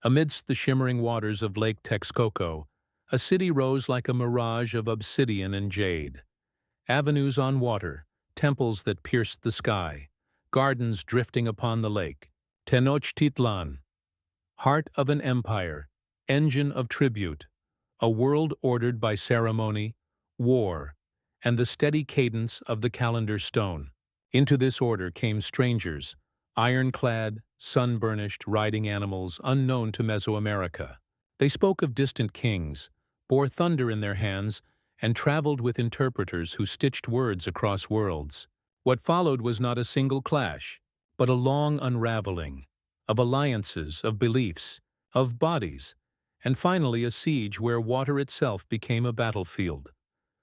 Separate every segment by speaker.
Speaker 1: Amidst the shimmering waters of Lake Texcoco, a city rose like a mirage of obsidian and jade. Avenues on water, temples that pierced the sky, gardens drifting upon the lake. Tenochtitlan, heart of an empire, engine of tribute, a world ordered by ceremony, war, and the steady cadence of the calendar stone. Into this order came strangers, iron-clad, sun-burnished riding animals unknown to Mesoamerica. They spoke of distant kings, bore thunder in their hands, and traveled with interpreters who stitched words across worlds. What followed was not a single clash, but a long unraveling, of alliances, of beliefs, of bodies, and finally a siege where water itself became a battlefield.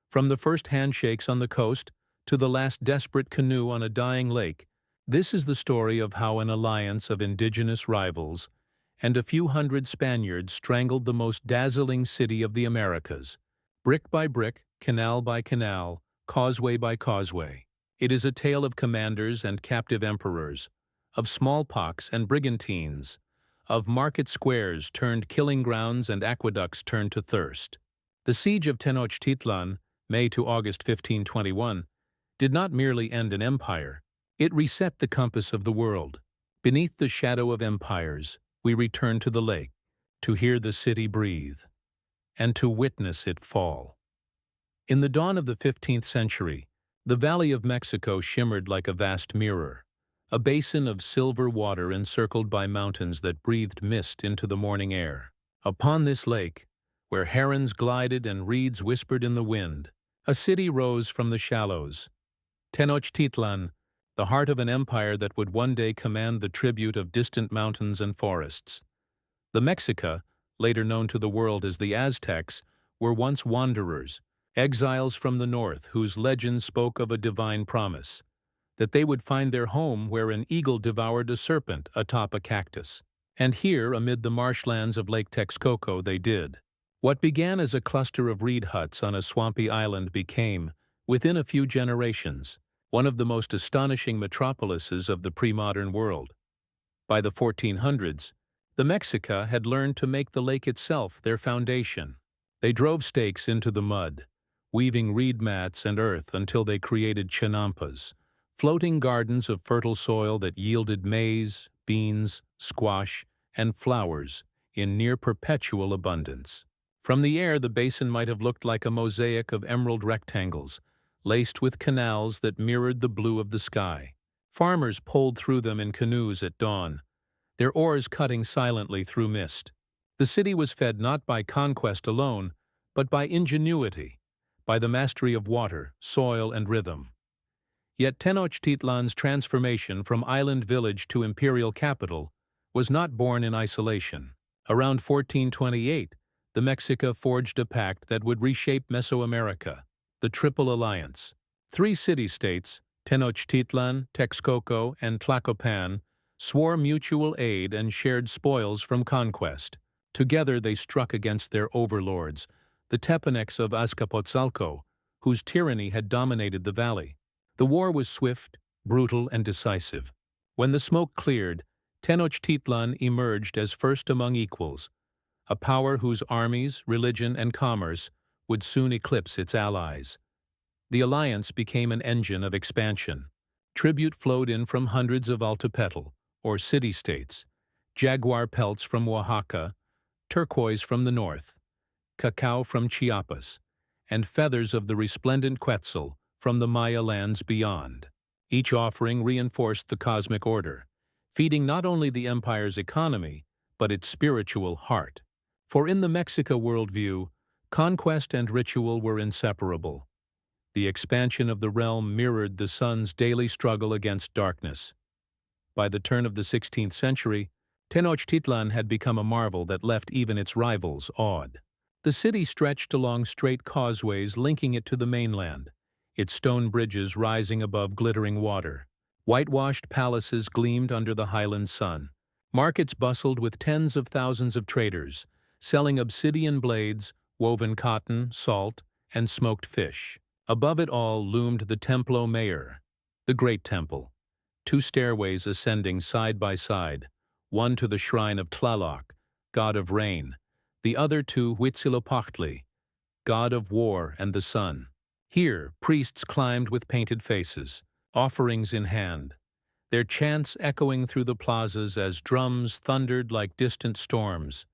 Speaker 1: From the first handshakes on the coast to the last desperate canoe on a dying lake, this is the story of how an alliance of indigenous rivals and a few hundred Spaniards strangled the most dazzling city of the Americas, brick by brick, canal by canal, causeway by causeway. It is a tale of commanders and captive emperors, of smallpox and brigantines, of market squares turned killing grounds and aqueducts turned to thirst. The Siege of Tenochtitlan, May to August 1521, did not merely end an empire, it reset the compass of the world. Beneath the shadow of empires, we return to the lake, to hear the city breathe, and to witness it fall. In the dawn of the 15th century, the Valley of Mexico shimmered like a vast mirror, a basin of silver water encircled by mountains that breathed mist into the morning air. Upon this lake, where herons glided and reeds whispered in the wind, a city rose from the shallows. Tenochtitlan, the heart of an empire that would one day command the tribute of distant mountains and forests. The Mexica, later known to the world as the Aztecs, were once wanderers, exiles from the north whose legends spoke of a divine promise, that they would find their home where an eagle devoured a serpent atop a cactus. And here, amid the marshlands of Lake Texcoco, they did. What began as a cluster of reed huts on a swampy island became, within a few generations, one of the most astonishing metropolises of the pre-modern world. By the 1400s, the Mexica had learned to make the lake itself their foundation. They drove stakes into the mud, weaving reed mats and earth until they created chinampas, floating gardens of fertile soil that yielded maize, beans, squash, and flowers in near-perpetual abundance. From the air, the basin might have looked like a mosaic of emerald rectangles, laced with canals that mirrored the blue of the sky. Farmers poled through them in canoes at dawn, their oars cutting silently through mist. The city was fed not by conquest alone, but by ingenuity, by the mastery of water, soil, and rhythm. Yet Tenochtitlan's transformation from island village to imperial capital was not born in isolation. Around 1428, the Mexica forged a pact that would reshape Mesoamerica, the Triple Alliance. 3 city-states, Tenochtitlan, Texcoco, and Tlacopan, swore mutual aid and shared spoils from conquest. Together they struck against their overlords, the Tepanecs of Azcapotzalco, whose tyranny had dominated the valley. The war was swift, brutal, and decisive. When the smoke cleared, Tenochtitlan emerged as first among equals, a power whose armies, religion, and commerce would soon eclipse its allies. The alliance became an engine of expansion. Tribute flowed in from hundreds of altepetl, or city-states, jaguar pelts from Oaxaca, turquoise from the north, cacao from Chiapas, and feathers of the resplendent quetzal from the Maya lands beyond. Each offering reinforced the cosmic order, feeding not only the empire's economy, but its spiritual heart. For in the Mexica worldview, conquest and ritual were inseparable. The expansion of the realm mirrored the sun's daily struggle against darkness. By the turn of the 16th century, Tenochtitlan had become a marvel that left even its rivals awed. The city stretched along straight causeways linking it to the mainland, its stone bridges rising above glittering water. Whitewashed palaces gleamed under the highland sun. Markets bustled with tens of thousands of traders, selling obsidian blades, woven cotton, salt, and smoked fish. Above it all loomed the Templo Mayor, the Great Temple, 2 stairways ascending side by side, one to the shrine of Tlaloc, god of rain, the other to Huitzilopochtli, god of war and the sun. Here, priests climbed with painted faces, offerings in hand, their chants echoing through the plazas as drums thundered like distant storms.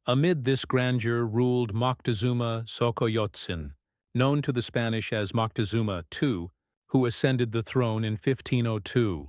Speaker 1: Amid this grandeur ruled Moctezuma II, known to the Spanish as Moctezuma II, who ascended the throne in 1502.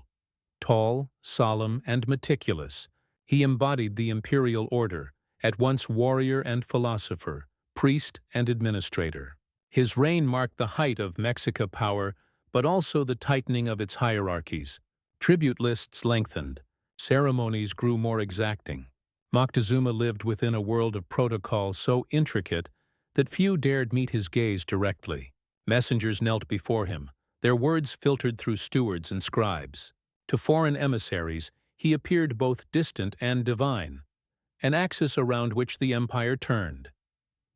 Speaker 1: Tall, solemn, and meticulous, he embodied the imperial order, at once warrior and philosopher, priest and administrator. His reign marked the height of Mexica power, but also the tightening of its hierarchies. Tribute lists lengthened, ceremonies grew more exacting. Moctezuma lived within a world of protocol so intricate that few dared meet his gaze directly. Messengers knelt before him, their words filtered through stewards and scribes. To foreign emissaries, he appeared both distant and divine, an axis around which the empire turned.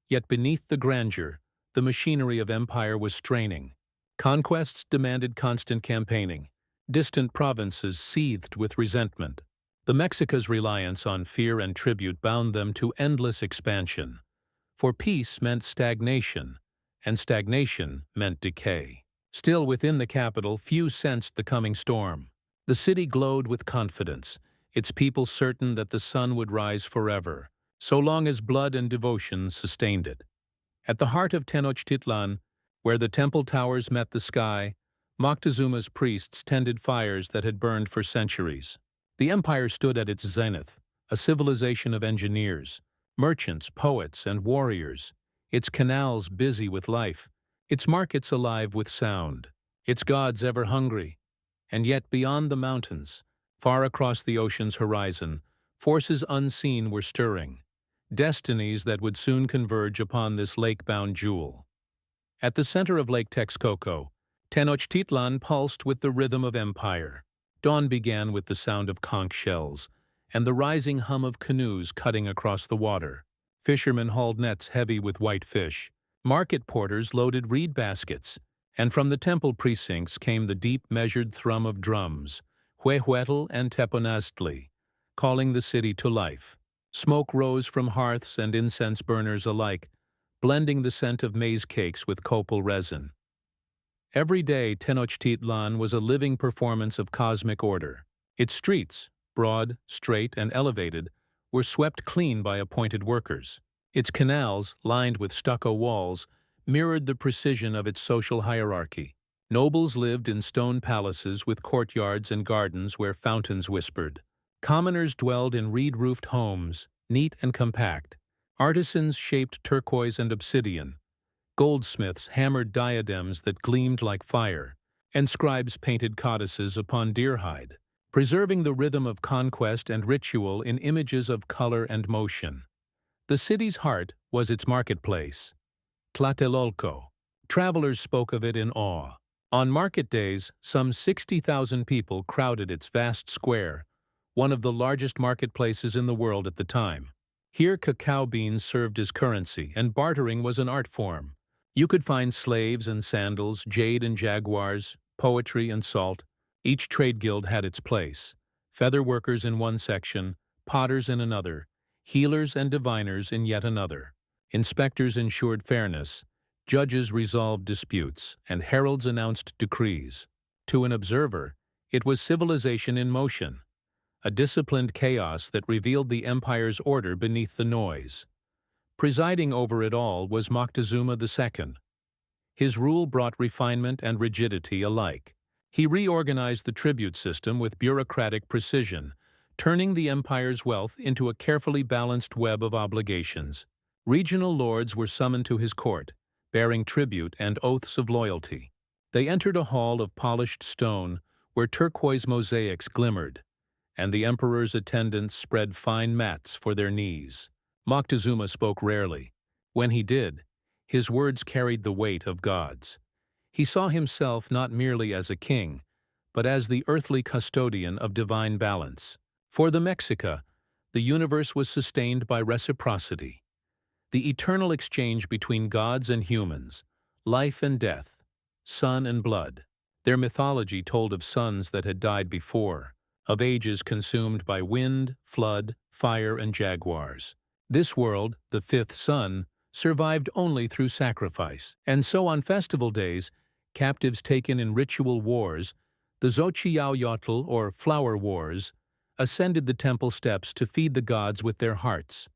Speaker 1: Yet beneath the grandeur, the machinery of empire was straining. Conquests demanded constant campaigning. Distant provinces seethed with resentment. The Mexica's reliance on fear and tribute bound them to endless expansion. For peace meant stagnation, and stagnation meant decay. Still within the capital, few sensed the coming storm. The city glowed with confidence, its people certain that the sun would rise forever, so long as blood and devotion sustained it. At the heart of Tenochtitlan, where the temple towers met the sky, Moctezuma's priests tended fires that had burned for centuries. The empire stood at its zenith, a civilization of engineers, merchants, poets, and warriors, its canals busy with life, its markets alive with sound, its gods ever hungry. And yet beyond the mountains, far across the ocean's horizon, forces unseen were stirring, destinies that would soon converge upon this lake-bound jewel. At the center of Lake Texcoco, Tenochtitlan pulsed with the rhythm of empire. Dawn began with the sound of conch shells and the rising hum of canoes cutting across the water. Fishermen hauled nets heavy with white fish. Market porters loaded reed baskets, and from the temple precincts came the deep measured thrum of drums, Huehuetl and Teponaztli, calling the city to life. Smoke rose from hearths and incense burners alike, blending the scent of maize cakes with copal resin. Every day, Tenochtitlan was a living performance of cosmic order. Its streets, broad, straight, and elevated, were swept clean by appointed workers. Its canals, lined with stucco walls, mirrored the precision of its social hierarchy. Nobles lived in stone palaces with courtyards and gardens where fountains whispered. Commoners dwelled in reed-roofed homes, neat and compact. Artisans shaped turquoise and obsidian. Goldsmiths hammered diadems that gleamed like fire, and scribes painted codices upon deerhide, preserving the rhythm of conquest and ritual in images of color and motion. The city's heart was its marketplace, Tlatelolco. Travelers spoke of it in awe. On market days, some 60,000 people crowded its vast square, one of the largest marketplaces in the world at the time. Here cacao beans served as currency, and bartering was an art form. You could find slaves and sandals, jade and jaguars, poetry and salt. Each trade guild had its place. Feather workers in one section, potters in another, healers and diviners in yet another. Inspectors ensured fairness, judges resolved disputes, and heralds announced decrees. To an observer, it was civilization in motion, a disciplined chaos that revealed the empire's order beneath the noise. Presiding over it all was Moctezuma II. His rule brought refinement and rigidity alike. He reorganized the tribute system with bureaucratic precision, turning the empire's wealth into a carefully balanced web of obligations. Regional lords were summoned to his court, bearing tribute and oaths of loyalty. They entered a hall of polished stone where turquoise mosaics glimmered, and the emperor's attendants spread fine mats for their knees. Moctezuma spoke rarely. When he did, his words carried the weight of gods. He saw himself not merely as a king, but as the earthly custodian of divine balance. For the Mexica, the universe was sustained by reciprocity, the eternal exchange between gods and humans, life and death, sun and blood. Their mythology told of suns that had died before, of ages consumed by wind, flood, fire, and jaguars. This world, the fifth sun, survived only through sacrifice, and so on festival days, captives taken in ritual wars, the Xochiyaoyotl or Flower Wars, ascended the temple steps to feed the gods with their hearts.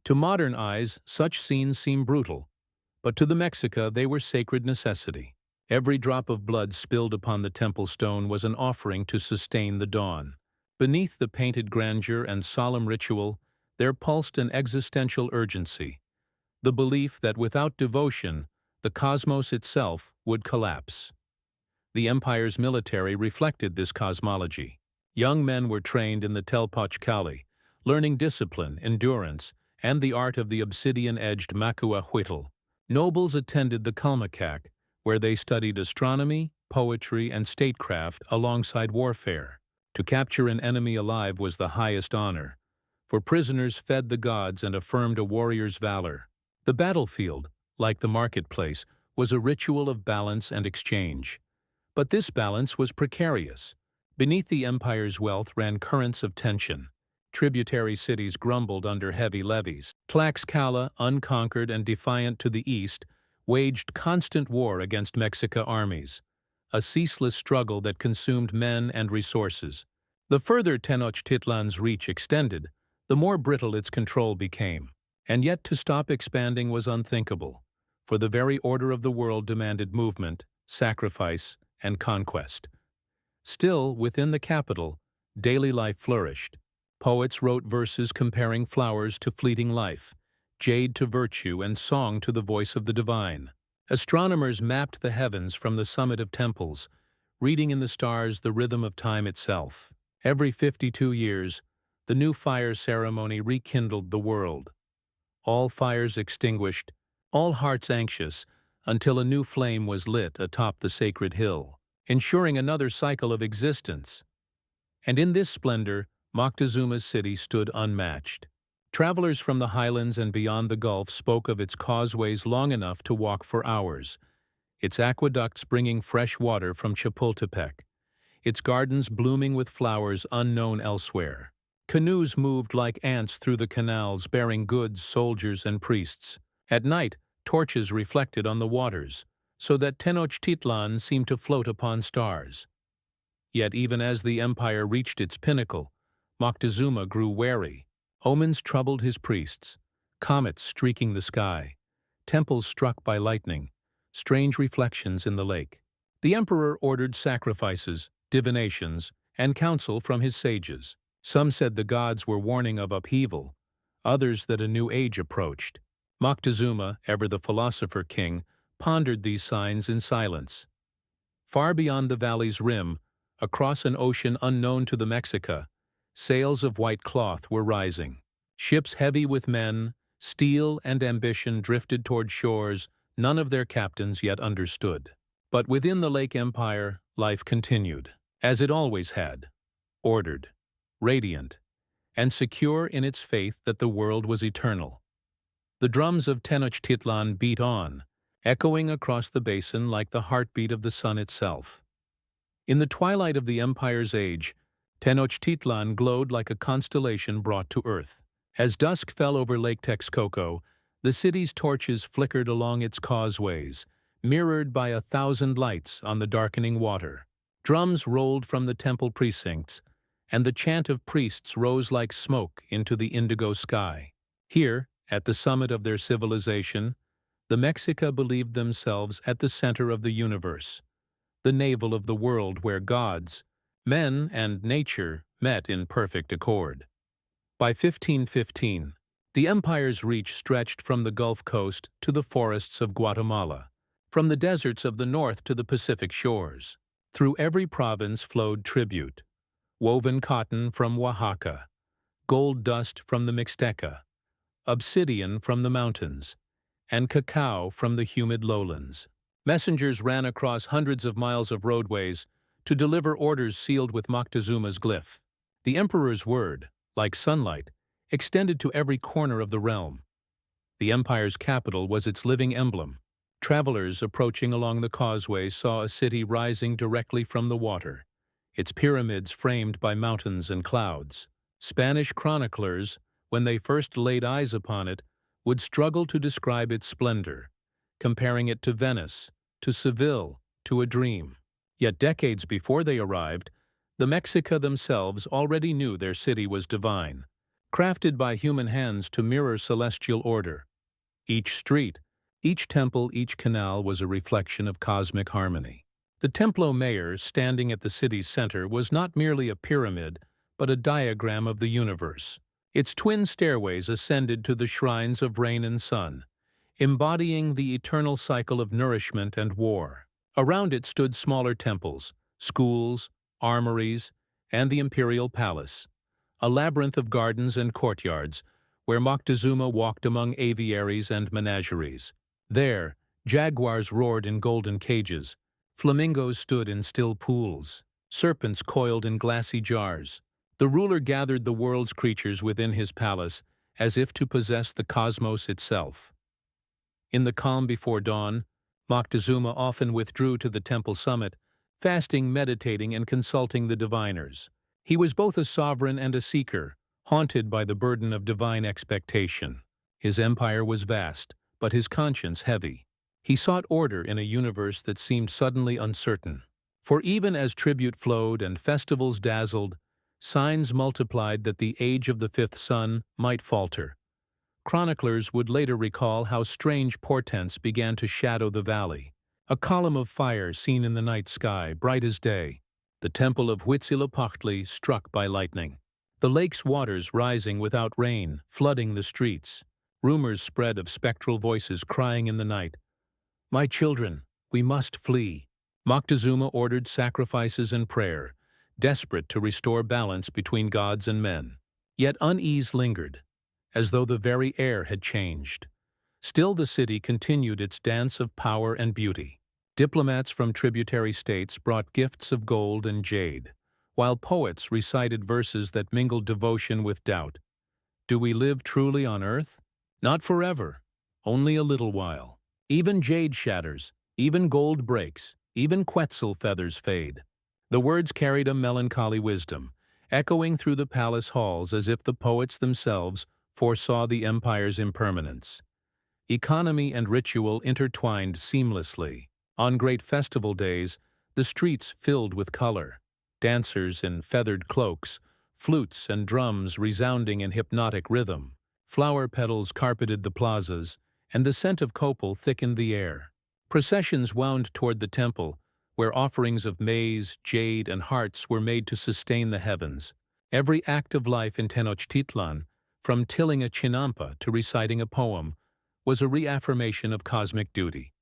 Speaker 1: To modern eyes, such scenes seem brutal, but to the Mexica they were sacred necessity. Every drop of blood spilled upon the temple stone was an offering to sustain the dawn. Beneath the painted grandeur and solemn ritual, there pulsed an existential urgency, the belief that without devotion, the cosmos itself would collapse. The empire's military reflected this cosmology. Young men were trained in the Telpochcali, learning discipline, endurance, and the art of the obsidian-edged macuahuitl. Nobles attended the Calmecac, where they studied astronomy, poetry, and statecraft alongside warfare. To capture an enemy alive was the highest honor, for prisoners fed the gods and affirmed a warrior's valor. The battlefield, like the marketplace, was a ritual of balance and exchange. But this balance was precarious. Beneath the empire's wealth ran currents of tension. Tributary cities grumbled under heavy levies. Tlaxcala, unconquered and defiant to the east, waged constant war against Mexica armies, a ceaseless struggle that consumed men and resources. The further Tenochtitlan's reach extended, the more brittle its control became. And yet to stop expanding was unthinkable, for the very order of the world demanded movement, sacrifice, and conquest. Still, within the capital, daily life flourished. Poets wrote verses comparing flowers to fleeting life, jade to virtue, and song to the voice of the divine. Astronomers mapped the heavens from the summit of temples, reading in the stars the rhythm of time itself. Every 52 years, the new fire ceremony rekindled the world. All fires extinguished, all hearts anxious, until a new flame was lit atop the sacred hill, ensuring another cycle of existence. And in this splendor, Moctezuma's city stood unmatched. Travelers from the highlands and beyond the Gulf spoke of its causeways long enough to walk for hours, its aqueducts bringing fresh water from Chapultepec, its gardens blooming with flowers unknown elsewhere. Canoes moved like ants through the canals bearing goods, soldiers, and priests. At night, torches reflected on the waters, so that Tenochtitlan seemed to float upon stars. Yet even as the empire reached its pinnacle, Moctezuma grew wary. Omens troubled his priests, comets streaking the sky, temples struck by lightning, strange reflections in the lake. The emperor ordered sacrifices, divinations, and counsel from his sages. Some said the gods were warning of upheaval, others that a new age approached. Moctezuma, ever the philosopher king, pondered these signs in silence. Far beyond the valley's rim, across an ocean unknown to the Mexica, sails of white cloth were rising. Ships heavy with men, steel, and ambition drifted toward shores none of their captains yet understood. But within the Lake Empire, life continued, as it always had, ordered, radiant, and secure in its faith that the world was eternal. The drums of Tenochtitlan beat on, echoing across the basin like the heartbeat of the sun itself. In the twilight of the empire's age, Tenochtitlan glowed like a constellation brought to earth. As dusk fell over Lake Texcoco, the city's torches flickered along its causeways, mirrored by 1,000 lights on the darkening water. Drums rolled from the temple precincts, and the chant of priests rose like smoke into the indigo sky. Here, at the summit of their civilization, the Mexica believed themselves at the center of the universe, the navel of the world where gods, men, and nature met in perfect accord. By 1515, the empire's reach stretched from the Gulf Coast to the forests of Guatemala, from the deserts of the north to the Pacific shores. Through every province flowed tribute, woven cotton from Oaxaca, gold dust from the Mixteca, obsidian from the mountains, and cacao from the humid lowlands. Messengers ran across hundreds of miles of roadways to deliver orders sealed with Moctezuma's glyph. The emperor's word, like sunlight, extended to every corner of the realm. The empire's capital was its living emblem. Travelers approaching along the causeway saw a city rising directly from the water, its pyramids framed by mountains and clouds. Spanish chroniclers, when they first laid eyes upon it, would struggle to describe its splendor, comparing it to Venice, to Seville, to a dream. Yet decades before they arrived, the Mexica themselves already knew their city was divine, crafted by human hands to mirror celestial order. Each street, each temple, each canal was a reflection of cosmic harmony. The Templo Mayor, standing at the city's center, was not merely a pyramid, but a diagram of the universe. Its twin stairways ascended to the shrines of rain and sun, embodying the eternal cycle of nourishment and war. Around it stood smaller temples, schools, armories, and the imperial palace, a labyrinth of gardens and courtyards where Moctezuma walked among aviaries and menageries. There, jaguars roared in golden cages, flamingos stood in still pools, serpents coiled in glassy jars. The ruler gathered the world's creatures within his palace as if to possess the cosmos itself. In the calm before dawn, Moctezuma often withdrew to the temple summit, fasting, meditating, and consulting the diviners. He was both a sovereign and a seeker, haunted by the burden of divine expectation. His empire was vast, but his conscience heavy. He sought order in a universe that seemed suddenly uncertain. For even as tribute flowed and festivals dazzled, signs multiplied that the age of the fifth sun might falter. Chroniclers would later recall how strange portents began to shadow the valley. A column of fire seen in the night sky, bright as day. The temple of Huitzilopochtli struck by lightning. The lake's waters rising without rain, flooding the streets. Rumors spread of spectral voices crying in the night, "My children, we must flee." Moctezuma ordered sacrifices and prayer, desperate to restore balance between gods and men. Yet unease lingered, as though the very air had changed. Still the city continued its dance of power and beauty. Diplomats from tributary states brought gifts of gold and jade, while poets recited verses that mingled devotion with doubt. Do we live truly on earth? Not forever, only a little while. Even jade shatters, even gold breaks, even Quetzal feathers fade. The words carried a melancholy wisdom, echoing through the palace halls as if the poets themselves foresaw the empire's impermanence. Economy and ritual intertwined seamlessly. On great festival days, the streets filled with color, dancers in feathered cloaks, flutes and drums resounding in hypnotic rhythm. Flower petals carpeted the plazas, and the scent of copal thickened the air. Processions wound toward the temple, where offerings of maize, jade, and hearts were made to sustain the heavens. Every act of life in Tenochtitlan, from tilling a chinampa to reciting a poem, was a reaffirmation of cosmic duty.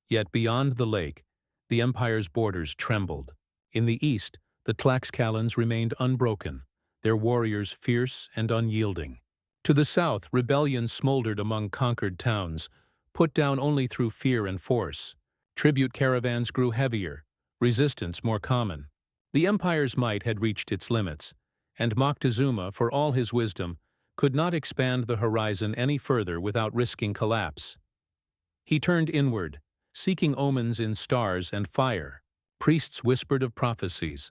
Speaker 1: Yet beyond the lake, the empire's borders trembled. In the east, the Tlaxcalans remained unbroken, their warriors fierce and unyielding. To the south, rebellion smoldered among conquered towns, put down only through fear and force. Tribute caravans grew heavier, resistance more common. The empire's might had reached its limits, and Moctezuma, for all his wisdom, could not expand the horizon any further without risking collapse. He turned inward, seeking omens in stars and fire. Priests whispered of prophecies,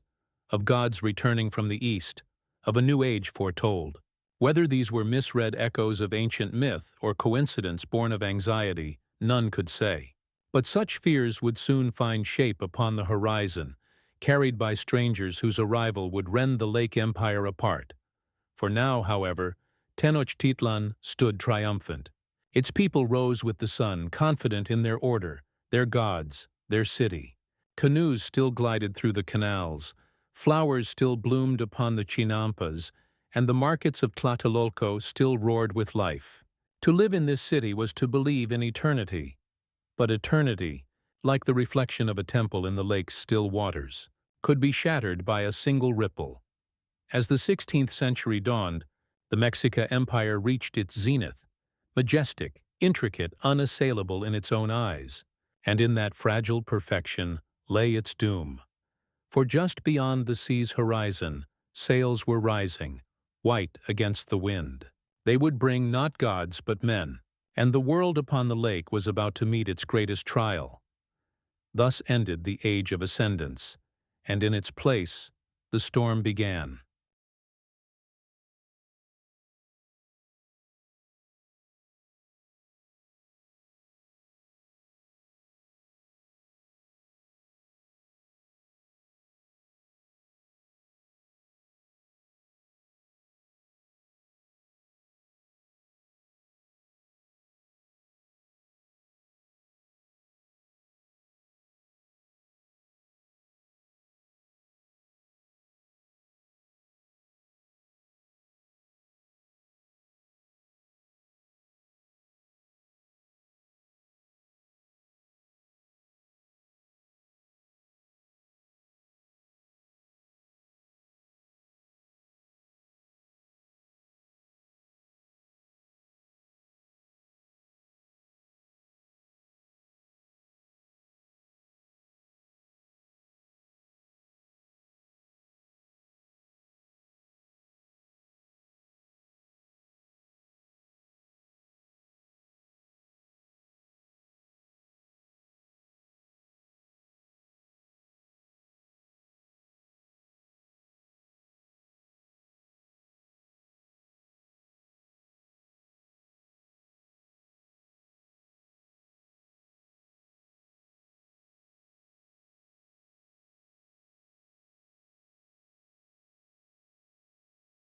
Speaker 1: of gods returning from the east, of a new age foretold. Whether these were misread echoes of ancient myth or coincidence born of anxiety, none could say. But such fears would soon find shape upon the horizon, carried by strangers whose arrival would rend the Lake Empire apart. For now, however, Tenochtitlan stood triumphant. Its people rose with the sun, confident in their order, their gods, their city. Canoes still glided through the canals, flowers still bloomed upon the chinampas, and the markets of Tlatelolco still roared with life. To live in this city was to believe in eternity. But eternity, like the reflection of a temple in the lake's still waters, could be shattered by a single ripple. As the 16th century dawned, the Mexica Empire reached its zenith, majestic, intricate, unassailable in its own eyes. and in that fragile perfection lay its doom. For just beyond the sea's horizon, sails were rising, white against the wind. They would bring not gods but men, and the world upon the lake was about to meet its greatest trial. Thus ended the Age of Ascendance, and in its place the storm began.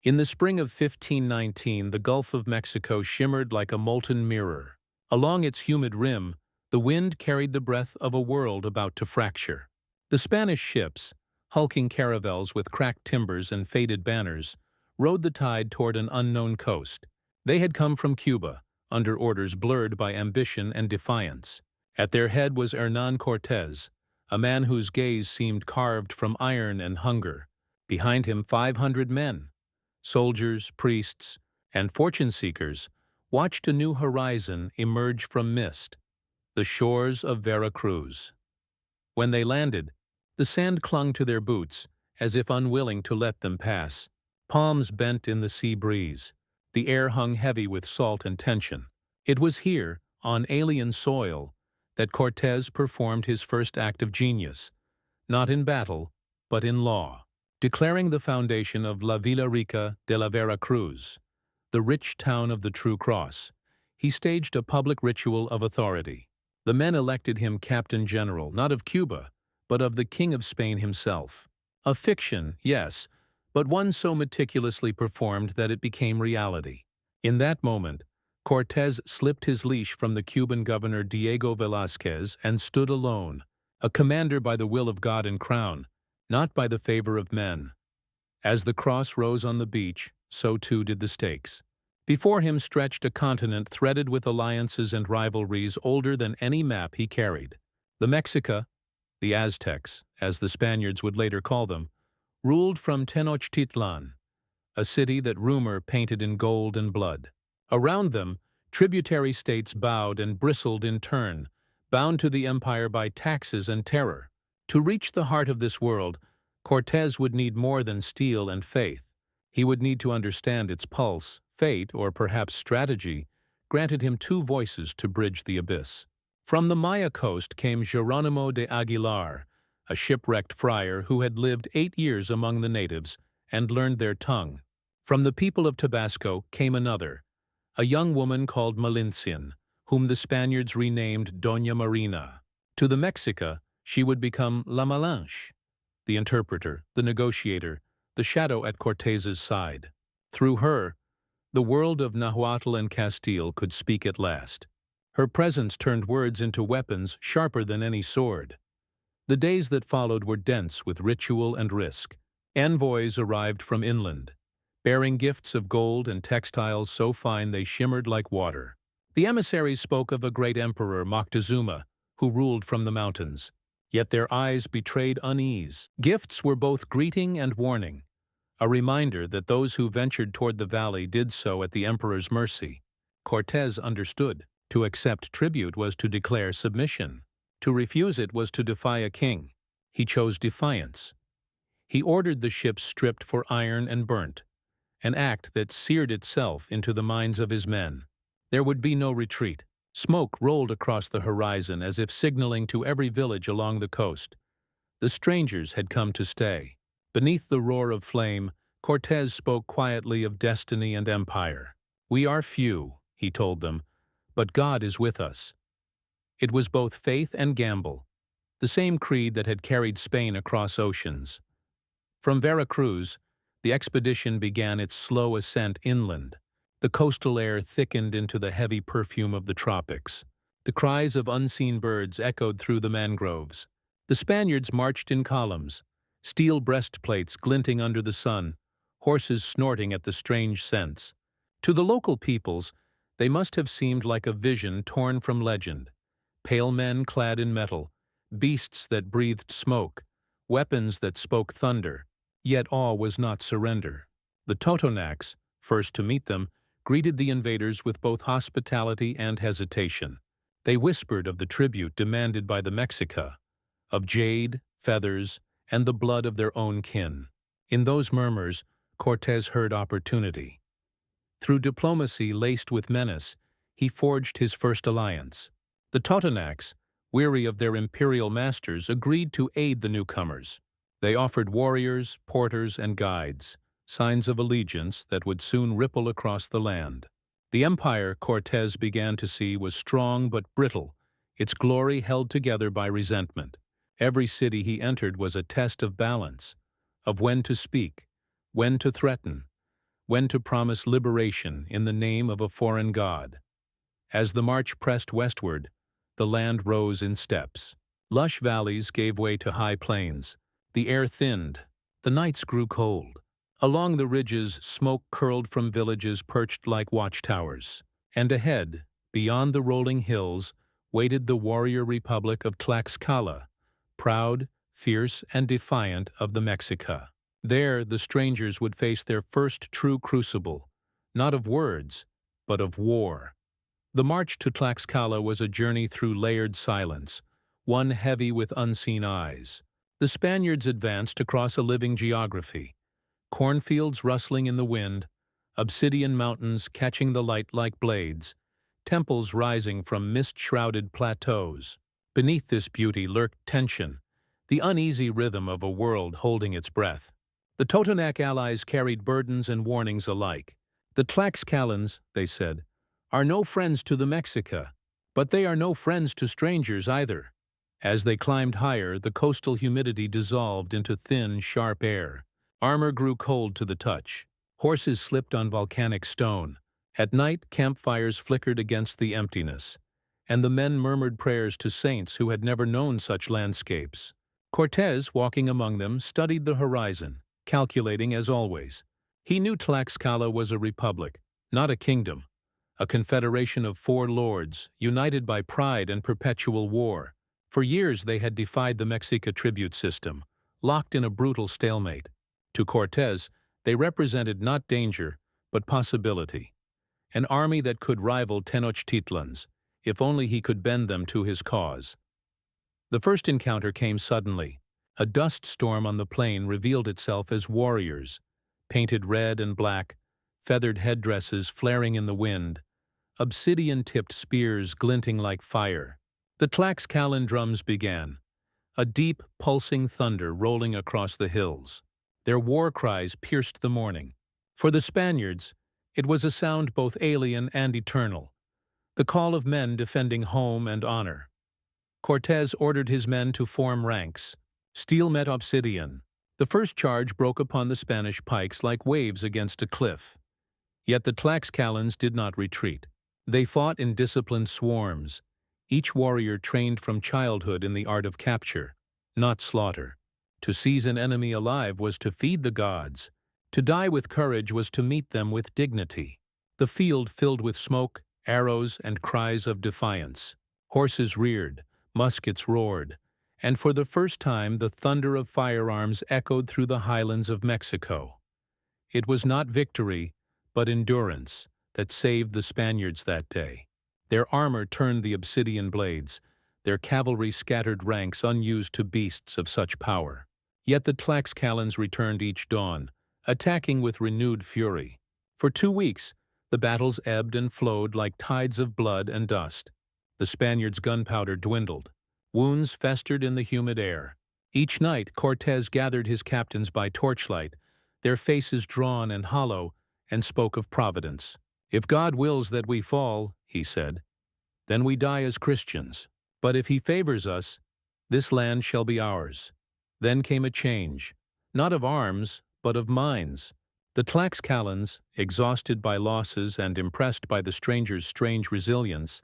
Speaker 1: In the spring of 1519, the Gulf of Mexico shimmered like a molten mirror. Along its humid rim, the wind carried the breath of a world about to fracture. The Spanish ships, hulking caravels with cracked timbers and faded banners, rode the tide toward an unknown coast. They had come from Cuba, under orders blurred by ambition and defiance. At their head was Hernán Cortés, a man whose gaze seemed carved from iron and hunger. Behind him 500 men, soldiers, priests, and fortune-seekers, watched a new horizon emerge from mist, the shores of Vera Cruz. When they landed, the sand clung to their boots, as if unwilling to let them pass. Palms bent in the sea breeze. The air hung heavy with salt and tension. It was here, on alien soil, that Cortés performed his first act of genius, not in battle, but in law. Declaring the foundation of La Villa Rica de la Vera Cruz, the rich town of the True Cross, he staged a public ritual of authority. The men elected him Captain General, not of Cuba, but of the King of Spain himself. A fiction, yes, but one so meticulously performed that it became reality. In that moment, Cortés slipped his leash from the Cuban governor Diego Velázquez and stood alone, a commander by the will of God and crown, not by the favor of men. As the cross rose on the beach, so too did the stakes. Before him stretched a continent threaded with alliances and rivalries older than any map he carried. The Mexica, the Aztecs, as the Spaniards would later call them, ruled from Tenochtitlan, a city that rumor painted in gold and blood. Around them, tributary states bowed and bristled in turn, bound to the empire by taxes and terror. To reach the heart of this world, Cortés would need more than steel and faith. He would need to understand its pulse. Fate, or perhaps strategy, granted him two voices to bridge the abyss. From the Maya coast came Jerónimo de Aguilar, a shipwrecked friar who had lived 8 years among the natives and learned their tongue. From the people of Tabasco came another, a young woman called Malintzin, whom the Spaniards renamed Doña Marina. To the Mexica, she would become La Malinche, the interpreter, the negotiator, the shadow at Cortés's side. Through her, the world of Nahuatl and Castile could speak at last. Her presence turned words into weapons sharper than any sword. The days that followed were dense with ritual and risk. Envoys arrived from inland, bearing gifts of gold and textiles so fine they shimmered like water. The emissaries spoke of a great emperor, Moctezuma, who ruled from the mountains. Yet their eyes betrayed unease. Gifts were both greeting and warning, a reminder that those who ventured toward the valley did so at the emperor's mercy. Cortés understood. To accept tribute was to declare submission. To refuse it was to defy a king. He chose defiance. He ordered the ships stripped for iron and burnt, an act that seared itself into the minds of his men. There would be no retreat. Smoke rolled across the horizon as if signaling to every village along the coast. The strangers had come to stay. Beneath the roar of flame, Cortés spoke quietly of destiny and empire. "We are few," he told them, "but God is with us." It was both faith and gamble, the same creed that had carried Spain across oceans. From Veracruz, the expedition began its slow ascent inland. The coastal air thickened into the heavy perfume of the tropics. The cries of unseen birds echoed through the mangroves. The Spaniards marched in columns, steel breastplates glinting under the sun, horses snorting at the strange scents. To the local peoples, they must have seemed like a vision torn from legend. Pale men clad in metal, beasts that breathed smoke, weapons that spoke thunder. Yet all was not surrender. The Totonacs, first to meet them, greeted the invaders with both hospitality and hesitation. They whispered of the tribute demanded by the Mexica, of jade, feathers, and the blood of their own kin. In those murmurs, Cortés heard opportunity. Through diplomacy laced with menace, he forged his first alliance. The Totonacs, weary of their imperial masters, agreed to aid the newcomers. They offered warriors, porters, and guides, signs of allegiance that would soon ripple across the land. The empire Cortés began to see was strong but brittle, its glory held together by resentment. Every city he entered was a test of balance, of when to speak, when to threaten, when to promise liberation in the name of a foreign god. As the march pressed westward, the land rose in steps. Lush valleys gave way to high plains. The air thinned. The nights grew cold. Along the ridges, smoke curled from villages perched like watchtowers. And ahead, beyond the rolling hills, waited the warrior republic of Tlaxcala, proud, fierce, and defiant of the Mexica. There, the strangers would face their first true crucible, not of words, but of war. The march to Tlaxcala was a journey through layered silence, one heavy with unseen eyes. The Spaniards advanced across a living geography, cornfields rustling in the wind, obsidian mountains catching the light like blades, temples rising from mist-shrouded plateaus. Beneath this beauty lurked tension, the uneasy rhythm of a world holding its breath. The Totonac allies carried burdens and warnings alike. The Tlaxcalans, they said, are no friends to the Mexica, but they are no friends to strangers either. As they climbed higher, the coastal humidity dissolved into thin, sharp air. Armor grew cold to the touch. Horses slipped on volcanic stone. At night, campfires flickered against the emptiness, and the men murmured prayers to saints who had never known such landscapes. Cortés, walking among them, studied the horizon, calculating as always. He knew Tlaxcala was a republic, not a kingdom, a confederation of 4 lords, united by pride and perpetual war. For years they had defied the Mexica tribute system, locked in a brutal stalemate. To Cortés, they represented not danger, but possibility. An army that could rival Tenochtitlan's, if only he could bend them to his cause. The first encounter came suddenly. A dust storm on the plain revealed itself as warriors, painted red and black, feathered headdresses flaring in the wind, obsidian-tipped spears glinting like fire. The Tlaxcalan drums began, a deep, pulsing thunder rolling across the hills. Their war cries pierced the morning. For the Spaniards, it was a sound both alien and eternal, the call of men defending home and honor. Cortés ordered his men to form ranks. Steel met obsidian. The first charge broke upon the Spanish pikes like waves against a cliff. Yet the Tlaxcalans did not retreat. They fought in disciplined swarms, each warrior trained from childhood in the art of capture, not slaughter. To seize an enemy alive was to feed the gods. To die with courage was to meet them with dignity. The field filled with smoke, arrows, and cries of defiance. Horses reared, muskets roared, and for the first time the thunder of firearms echoed through the highlands of Mexico. It was not victory, but endurance, that saved the Spaniards that day. Their armor turned the obsidian blades, their cavalry scattered ranks unused to beasts of such power. Yet the Tlaxcalans returned each dawn, attacking with renewed fury. For 2 weeks, the battles ebbed and flowed like tides of blood and dust. The Spaniards' gunpowder dwindled. Wounds festered in the humid air. Each night, Cortés gathered his captains by torchlight, their faces drawn and hollow, and spoke of providence. "If God wills that we fall," he said, "then we die as Christians. But if he favors us, this land shall be ours." Then came a change, not of arms, but of minds. The Tlaxcalans, exhausted by losses and impressed by the strangers' strange resilience,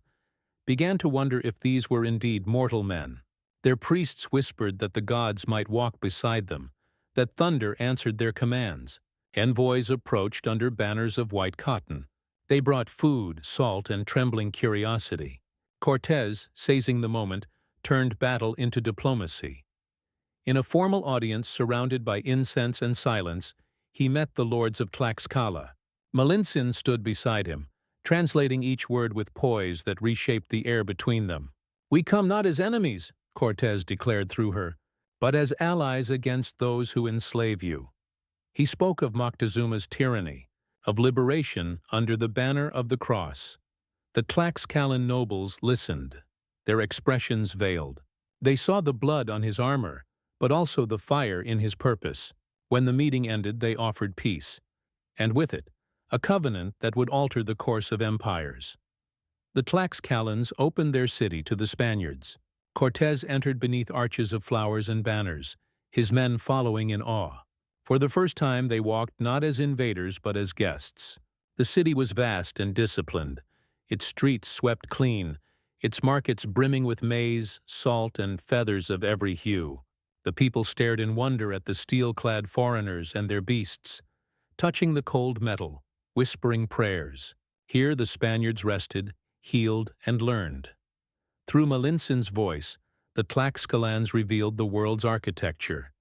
Speaker 1: began to wonder if these were indeed mortal men. Their priests whispered that the gods might walk beside them, that thunder answered their commands. Envoys approached under banners of white cotton. They brought food, salt, and trembling curiosity. Cortés, seizing the moment, turned battle into diplomacy. In a formal audience surrounded by incense and silence, he met the lords of Tlaxcala. Malintzin stood beside him, translating each word with poise that reshaped the air between them. "We come not as enemies," Cortés declared through her, "but as allies against those who enslave you." He spoke of Moctezuma's tyranny, of liberation under the banner of the cross. The Tlaxcalan nobles listened, their expressions veiled. They saw the blood on his armor, but also the fire in his purpose. When the meeting ended, they offered peace, and with it, a covenant that would alter the course of empires. The Tlaxcalans opened their city to the Spaniards. Cortés entered beneath arches of flowers and banners, his men following in awe. For the first time they walked not as invaders but as guests. The city was vast and disciplined, its streets swept clean, its markets brimming with maize, salt, and feathers of every hue. The people stared in wonder at the steel-clad foreigners and their beasts, touching the cold metal, whispering prayers. Here the Spaniards rested, healed, and learned. Through Malintzin's voice, the Tlaxcalans revealed the world's architecture,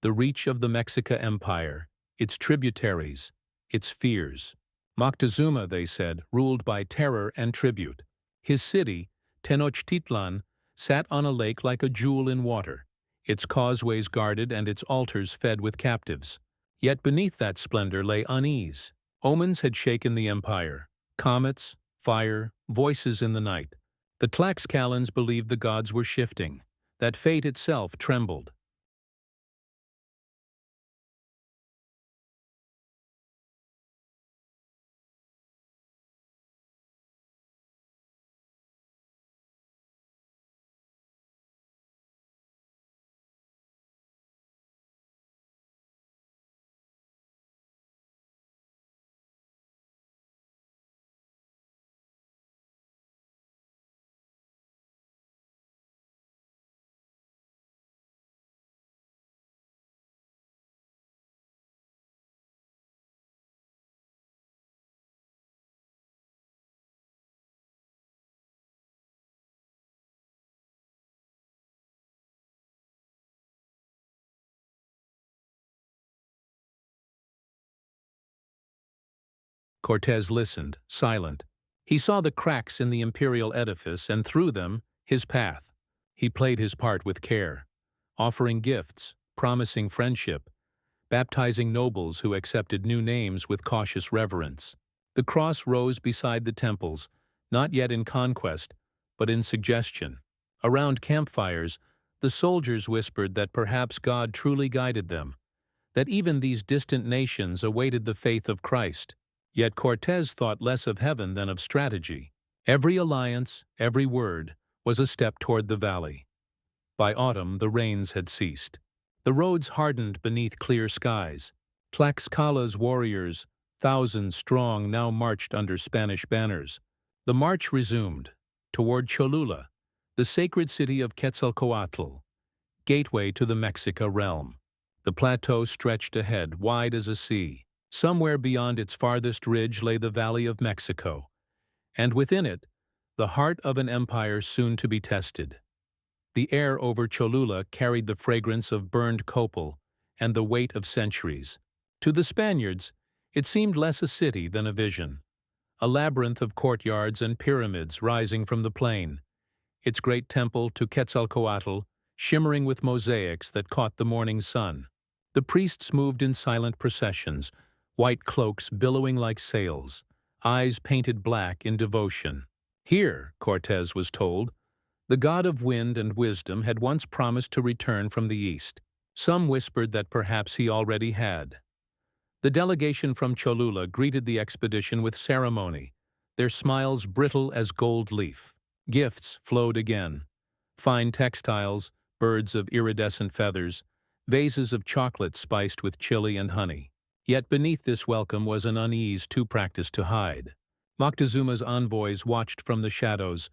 Speaker 1: the reach of the Mexica Empire, its tributaries, its fears. Moctezuma, they said, ruled by terror and tribute. His city, Tenochtitlan, sat on a lake like a jewel in water, its causeways guarded and its altars fed with captives. Yet beneath that splendor lay unease. Omens had shaken the empire. Comets, fire, voices in the night. The Tlaxcalans believed the gods were shifting, that fate itself trembled. Cortés listened, silent. He saw the cracks in the imperial edifice and through them, his path. He played his part with care, offering gifts, promising friendship, baptizing nobles who accepted new names with cautious reverence. The cross rose beside the temples, not yet in conquest, but in suggestion. Around campfires, the soldiers whispered that perhaps God truly guided them, that even these distant nations awaited the faith of Christ. Yet Cortés thought less of heaven than of strategy. Every alliance, every word, was a step toward the valley. By autumn, the rains had ceased. The roads hardened beneath clear skies. Tlaxcala's warriors, thousands strong, now marched under Spanish banners. The march resumed, toward Cholula, the sacred city of Quetzalcoatl, gateway to the Mexica realm. The plateau stretched ahead, wide as a sea. Somewhere beyond its farthest ridge lay the Valley of Mexico, and within it, the heart of an empire soon to be tested. The air over Cholula carried the fragrance of burned copal and the weight of centuries. To the Spaniards, it seemed less a city than a vision, a labyrinth of courtyards and pyramids rising from the plain. its great temple to Quetzalcoatl shimmering with mosaics that caught the morning sun. The priests moved in silent processions, white cloaks billowing like sails, eyes painted black in devotion. Here, Cortés was told, the god of wind and wisdom had once promised to return from the east. Some whispered that perhaps he already had. The delegation from Cholula greeted the expedition with ceremony, their smiles brittle as gold leaf. Gifts flowed again. Fine textiles, birds of iridescent feathers, vases of chocolate spiced with chili and honey. Yet beneath this welcome was an unease too practiced to hide. Moctezuma's envoys watched from the shadows,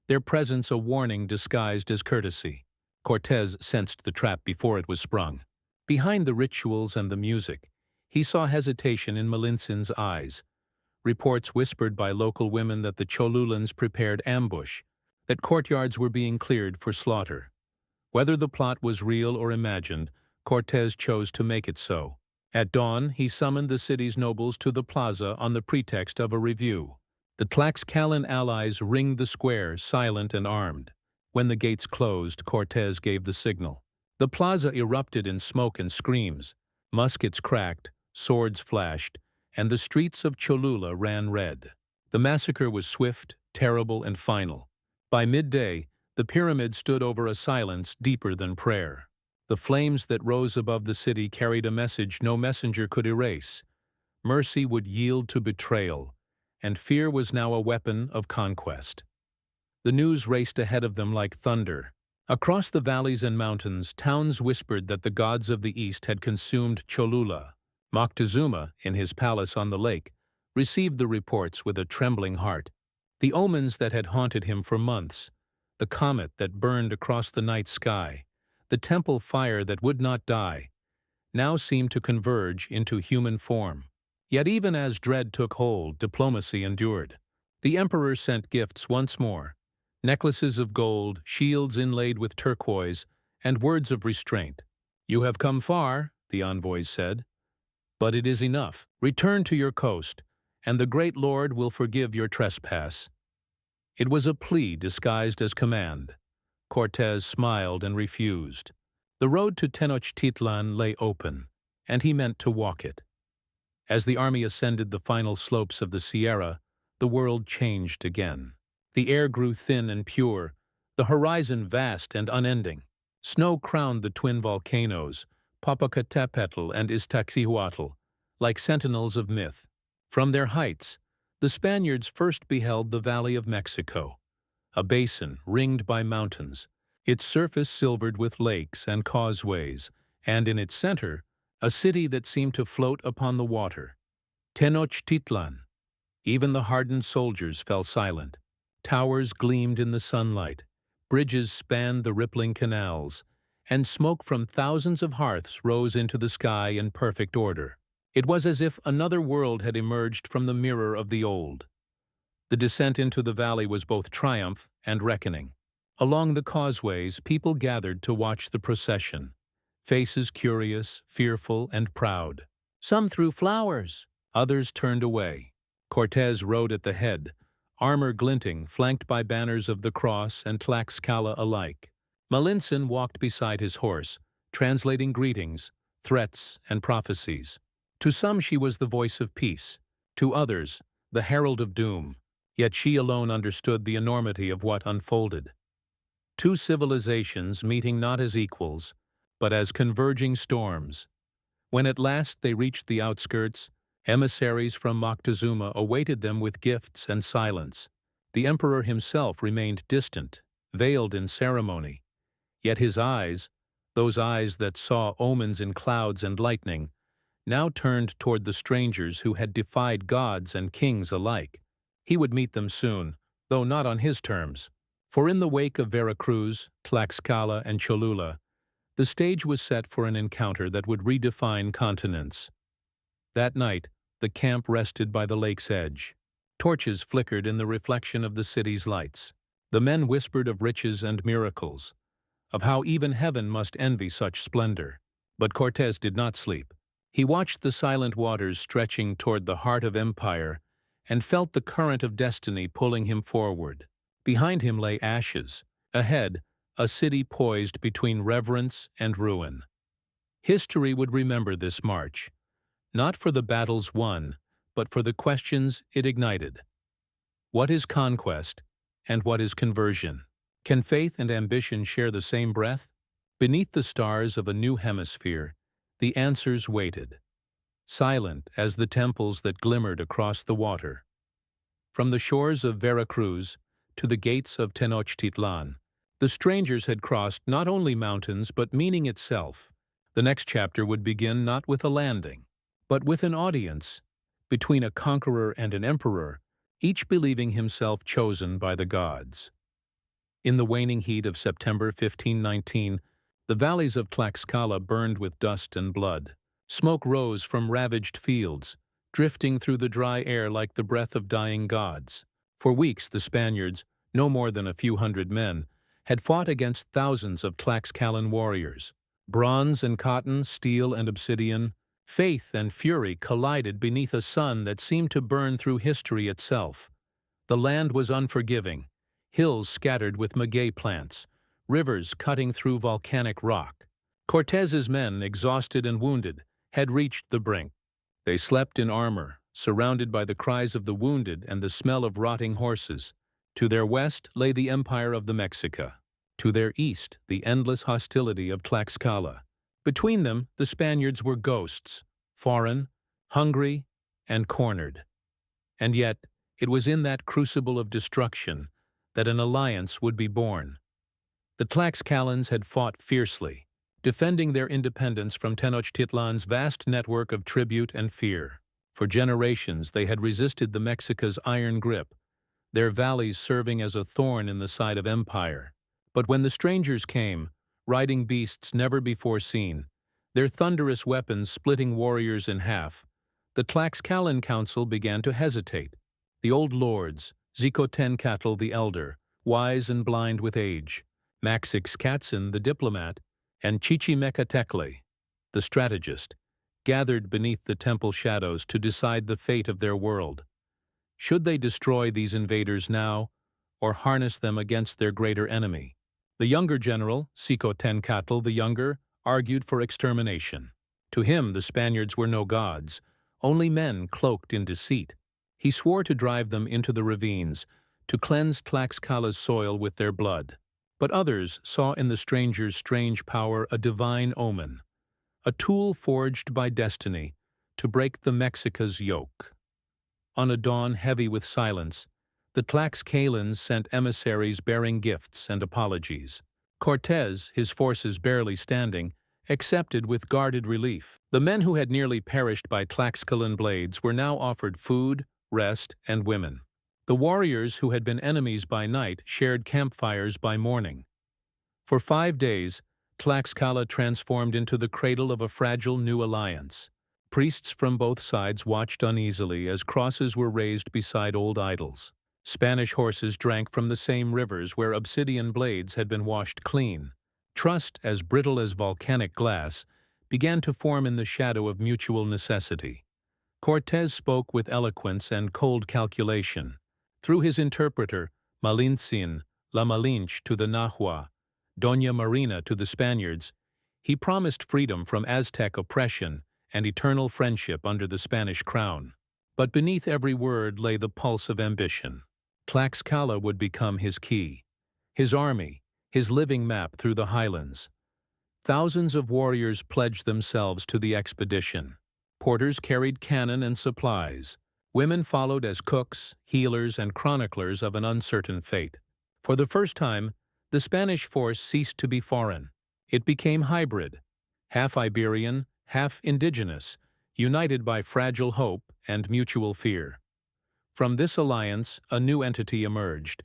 Speaker 1: their presence a warning disguised as courtesy. Cortés sensed the trap before it was sprung. Behind the rituals and the music, he saw hesitation in Malintzин's eyes. Reports whispered by local women that the Cholulans prepared ambush, that courtyards were being cleared for slaughter. Whether the plot was real or imagined, Cortés chose to make it so. At dawn, he summoned the city's nobles to the plaza on the pretext of a review. The Tlaxcalan allies ringed the square, silent and armed. When the gates closed, Cortés gave the signal. The plaza erupted in smoke and screams. Muskets cracked, swords flashed, and the streets of Cholula ran red. The massacre was swift, terrible, and final. By midday, the pyramid stood over a silence deeper than prayer. The flames that rose above the city carried a message no messenger could erase. Mercy would yield to betrayal, and fear was now a weapon of conquest. The news raced ahead of them like thunder. Across the valleys and mountains, towns whispered that the gods of the east had consumed Cholula. Moctezuma, in his palace on the lake, received the reports with a trembling heart. The omens that had haunted him for months, the comet that burned across the night sky, the temple fire that would not die, now seemed to converge into human form. Yet even as dread took hold, diplomacy endured. The emperor sent gifts once more, necklaces of gold, shields inlaid with turquoise, and words of restraint. "You have come far," the envoys said, "but it is enough. Return to your coast, and the great Lord will forgive your trespass." It was a plea disguised as command. Cortés smiled and refused. The road to Tenochtitlan lay open, and he meant to walk it. As the army ascended the final slopes of the Sierra, the world changed again. The air grew thin and pure, the horizon vast and unending. Snow crowned the twin volcanoes, Popocatépetl and Iztaccíhuatl, like sentinels of myth. From their heights, the Spaniards first beheld the Valley of Mexico, a basin ringed by mountains, its surface silvered with lakes and causeways, and in its center, a city that seemed to float upon the water. Tenochtitlan. Even the hardened soldiers fell silent. Towers gleamed in the sunlight, bridges spanned the rippling canals, and smoke from thousands of hearths rose into the sky in perfect order. It was as if another world had emerged from the mirror of the old. The descent into the valley was both triumph and reckoning. Along the causeways, people gathered to watch the procession, faces curious, fearful, and proud. Some threw flowers, others turned away. Cortés rode at the head, armor glinting, flanked by banners of the cross and Tlaxcala alike. Malintzin walked beside his horse, translating greetings, threats, and prophecies. To some she was the voice of peace, to others the herald of doom, yet she alone understood the enormity of what unfolded. Two civilizations meeting not as equals, but as converging storms. When at last they reached the outskirts, emissaries from Moctezuma awaited them with gifts and silence. The emperor himself remained distant, veiled in ceremony. Yet his eyes, those eyes that saw omens in clouds and lightning, now turned toward the strangers who had defied gods and kings alike. He would meet them soon, though not on his terms. For in the wake of Veracruz, Tlaxcala, and Cholula, the stage was set for an encounter that would redefine continents. That night, the camp rested by the lake's edge. Torches flickered in the reflection of the city's lights. The men whispered of riches and miracles, of how even heaven must envy such splendor. But Cortés did not sleep. He watched the silent waters stretching toward the heart of empire and felt the current of destiny pulling him forward. Behind him lay ashes, Ahead, a city poised between reverence and ruin. History would remember this march, not for the battles won, but for the questions it ignited. What is conquest, and what is conversion? Can faith and ambition share the same breath? Beneath the stars of a new hemisphere, the answers waited, silent as the temples that glimmered across the water. From the shores of Veracruz to the gates of Tenochtitlan, the strangers had crossed not only mountains but meaning itself. The next chapter would begin not with a landing, but with an audience, between a conqueror and an emperor, each believing himself chosen by the gods. In the waning heat of September 1519, the valleys of Tlaxcala burned with dust and blood. Smoke rose from ravaged fields, drifting through the dry air like the breath of dying gods. For weeks the Spaniards, no more than a few hundred men, had fought against thousands of Tlaxcalan warriors. Bronze and cotton, steel and obsidian, faith and fury collided beneath a sun that seemed to burn through history itself. The land was unforgiving, hills scattered with maguey plants, rivers cutting through volcanic rock. Cortés's men, exhausted and wounded, had reached the brink. They slept in armor, surrounded by the cries of the wounded and the smell of rotting horses. To their west lay the empire of the Mexica. To their east, the endless hostility of Tlaxcala. Between them, the Spaniards were ghosts, foreign, hungry, and cornered. And yet, it was in that crucible of destruction that an alliance would be born. The Tlaxcalans had fought fiercely, defending their independence from Tenochtitlan's vast network of tribute and fear. For generations they had resisted the Mexica's iron grip, their valleys serving as a thorn in the side of empire. But when the strangers came, riding beasts never before seen, their thunderous weapons splitting warriors in half, the Tlaxcalan council began to hesitate. The old lords, Xicotencatl the elder, wise and blind with age, Maxixcatzin the diplomat, and Chichimecatecle, the strategist, gathered beneath the temple shadows to decide the fate of their world. Should they destroy these invaders now, or harness them against their greater enemy? The younger general, Xicotencatl the younger, argued for extermination. To him the Spaniards were no gods, only men cloaked in deceit. He swore to drive them into the ravines, to cleanse Tlaxcala's soil with their blood. But others saw in the strangers' strange power a divine omen, a tool forged by destiny to break the Mexica's yoke. On a dawn heavy with silence, the Tlaxcalans sent emissaries bearing gifts and apologies. Cortés, his forces barely standing, accepted with guarded relief. The men who had nearly perished by Tlaxcalan blades were now offered food, rest, and women. The warriors who had been enemies by night shared campfires by morning. For 5 days, Tlaxcala transformed into the cradle of a fragile new alliance. Priests from both sides watched uneasily as crosses were raised beside old idols. Spanish horses drank from the same rivers where obsidian blades had been washed clean. Trust, as brittle as volcanic glass, began to form in the shadow of mutual necessity. Cortés spoke with eloquence and cold calculation. Through his interpreter, Malintzin, La Malinche to the Nahua, Doña Marina to the Spaniards, he promised freedom from Aztec oppression and eternal friendship under the Spanish crown. But beneath every word lay the pulse of ambition. Tlaxcala would become his key, his army, his living map through the highlands. Thousands of warriors pledged themselves to the expedition. Porters carried cannon and supplies. Women followed as cooks, healers, and chroniclers of an uncertain fate. For the first time, the Spanish force ceased to be foreign. It became hybrid, half Iberian, half indigenous, united by fragile hope and mutual fear. From this alliance, a new entity emerged,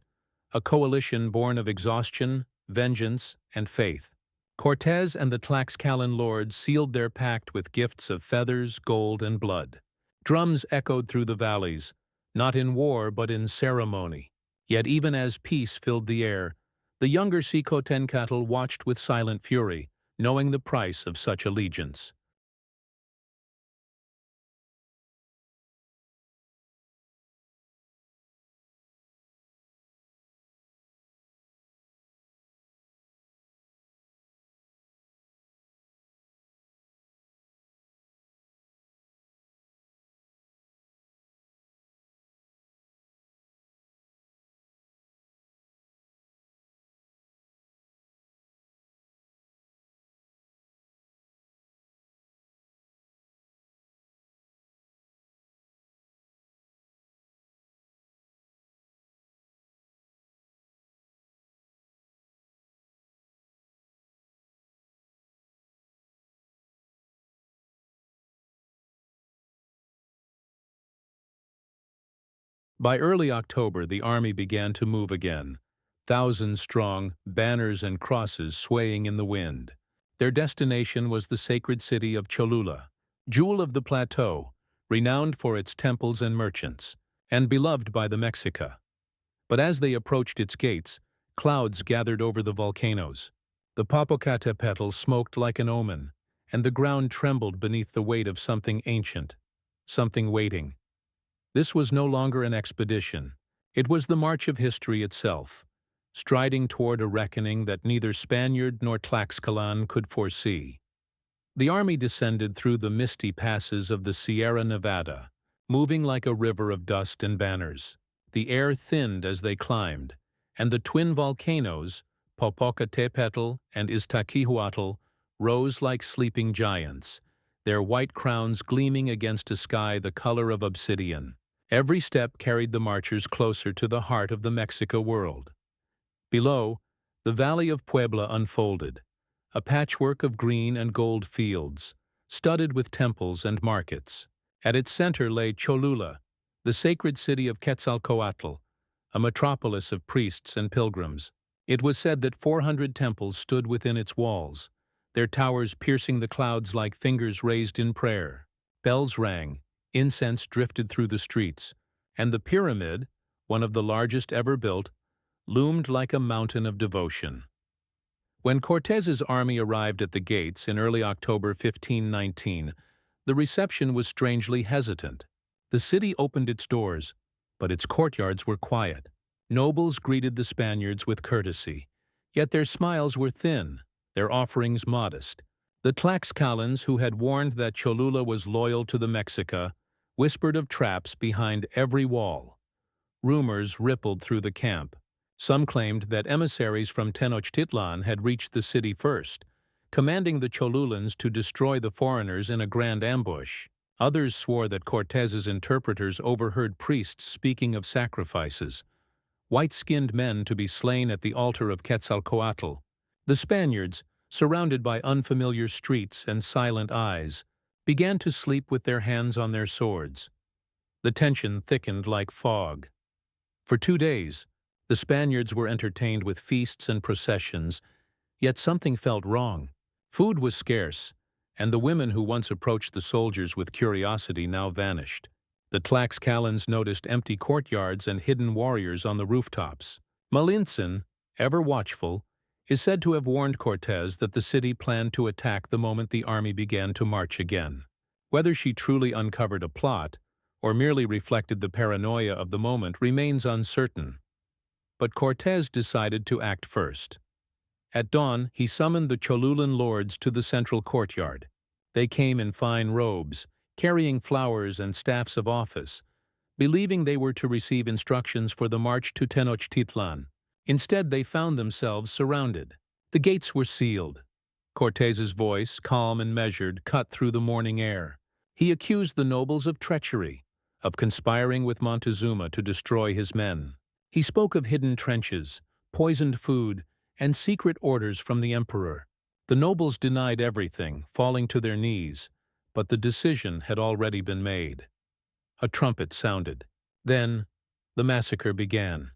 Speaker 1: a coalition born of exhaustion, vengeance, and faith. Cortés and the Tlaxcalan lords sealed their pact with gifts of feathers, gold, and blood. Drums echoed through the valleys, not in war but in ceremony. Yet even as peace filled the air, the younger Xicotencatl watched with silent fury, knowing the price of such allegiance. By early October, the army began to move again, thousands strong, banners and crosses swaying in the wind. Their destination was the sacred city of Cholula, jewel of the plateau, renowned for its temples and merchants, and beloved by the Mexica. But as they approached its gates, clouds gathered over the volcanoes. The Popocatépetl smoked like an omen, and the ground trembled beneath the weight of something ancient, something waiting. This was no longer an expedition. It was the march of history itself, striding toward a reckoning that neither Spaniard nor Tlaxcalan could foresee. The army descended through the misty passes of the Sierra Nevada, moving like a river of dust and banners. The air thinned as they climbed, and the twin volcanoes, Popocatépetl and Iztaccíhuatl, rose like sleeping giants, their white crowns gleaming against a sky the color of obsidian. Every step carried the marchers closer to the heart of the Mexica world. Below, the valley of Puebla unfolded, a patchwork of green and gold fields, studded with temples and markets. At its center lay Cholula, the sacred city of Quetzalcoatl, a metropolis of priests and pilgrims. It was said that 400 temples stood within its walls, their towers piercing the clouds like fingers raised in prayer. Bells rang, incense drifted through the streets, and the pyramid, one of the largest ever built, loomed like a mountain of devotion. When Cortés's army arrived at the gates in early October 1519, the reception was strangely hesitant. The city opened its doors, but its courtyards were quiet. Nobles greeted the Spaniards with courtesy, yet their smiles were thin, their offerings modest. The Tlaxcalans, who had warned that Cholula was loyal to the Mexica, whispered of traps behind every wall. Rumors rippled through the camp. Some claimed that emissaries from Tenochtitlan had reached the city first, commanding the Cholulans to destroy the foreigners in a grand ambush. Others swore that Cortés's interpreters overheard priests speaking of sacrifices, white-skinned men to be slain at the altar of Quetzalcoatl. The Spaniards, surrounded by unfamiliar streets and silent eyes, began to sleep with their hands on their swords. The tension thickened like fog. For 2 days, the Spaniards were entertained with feasts and processions, yet something felt wrong. Food was scarce, and the women who once approached the soldiers with curiosity now vanished. The Tlaxcalans noticed empty courtyards and hidden warriors on the rooftops. Malintzin, ever watchful, is said to have warned Cortés that the city planned to attack the moment the army began to march again. Whether she truly uncovered a plot, or merely reflected the paranoia of the moment, remains uncertain. But Cortés decided to act first. At dawn, he summoned the Cholulan lords to the central courtyard. They came in fine robes, carrying flowers and staffs of office, believing they were to receive instructions for the march to Tenochtitlan. Instead, they found themselves surrounded. The gates were sealed. Cortés's voice, calm and measured, cut through the morning air. He accused the nobles of treachery, of conspiring with Moctezuma to destroy his men. He spoke of hidden trenches, poisoned food, and secret orders from the emperor. The nobles denied everything, falling to their knees, but the decision had already been made. A trumpet sounded. Then, the massacre began.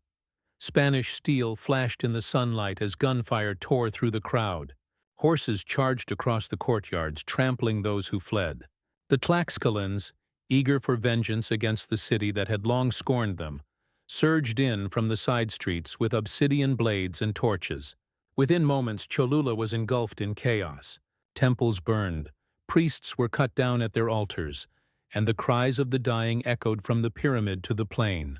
Speaker 1: Spanish steel flashed in the sunlight as gunfire tore through the crowd. Horses charged across the courtyards, trampling those who fled. The Tlaxcalans, eager for vengeance against the city that had long scorned them, surged in from the side streets with obsidian blades and torches. Within moments, Cholula was engulfed in chaos. Temples burned, priests were cut down at their altars, and the cries of the dying echoed from the pyramid to the plain.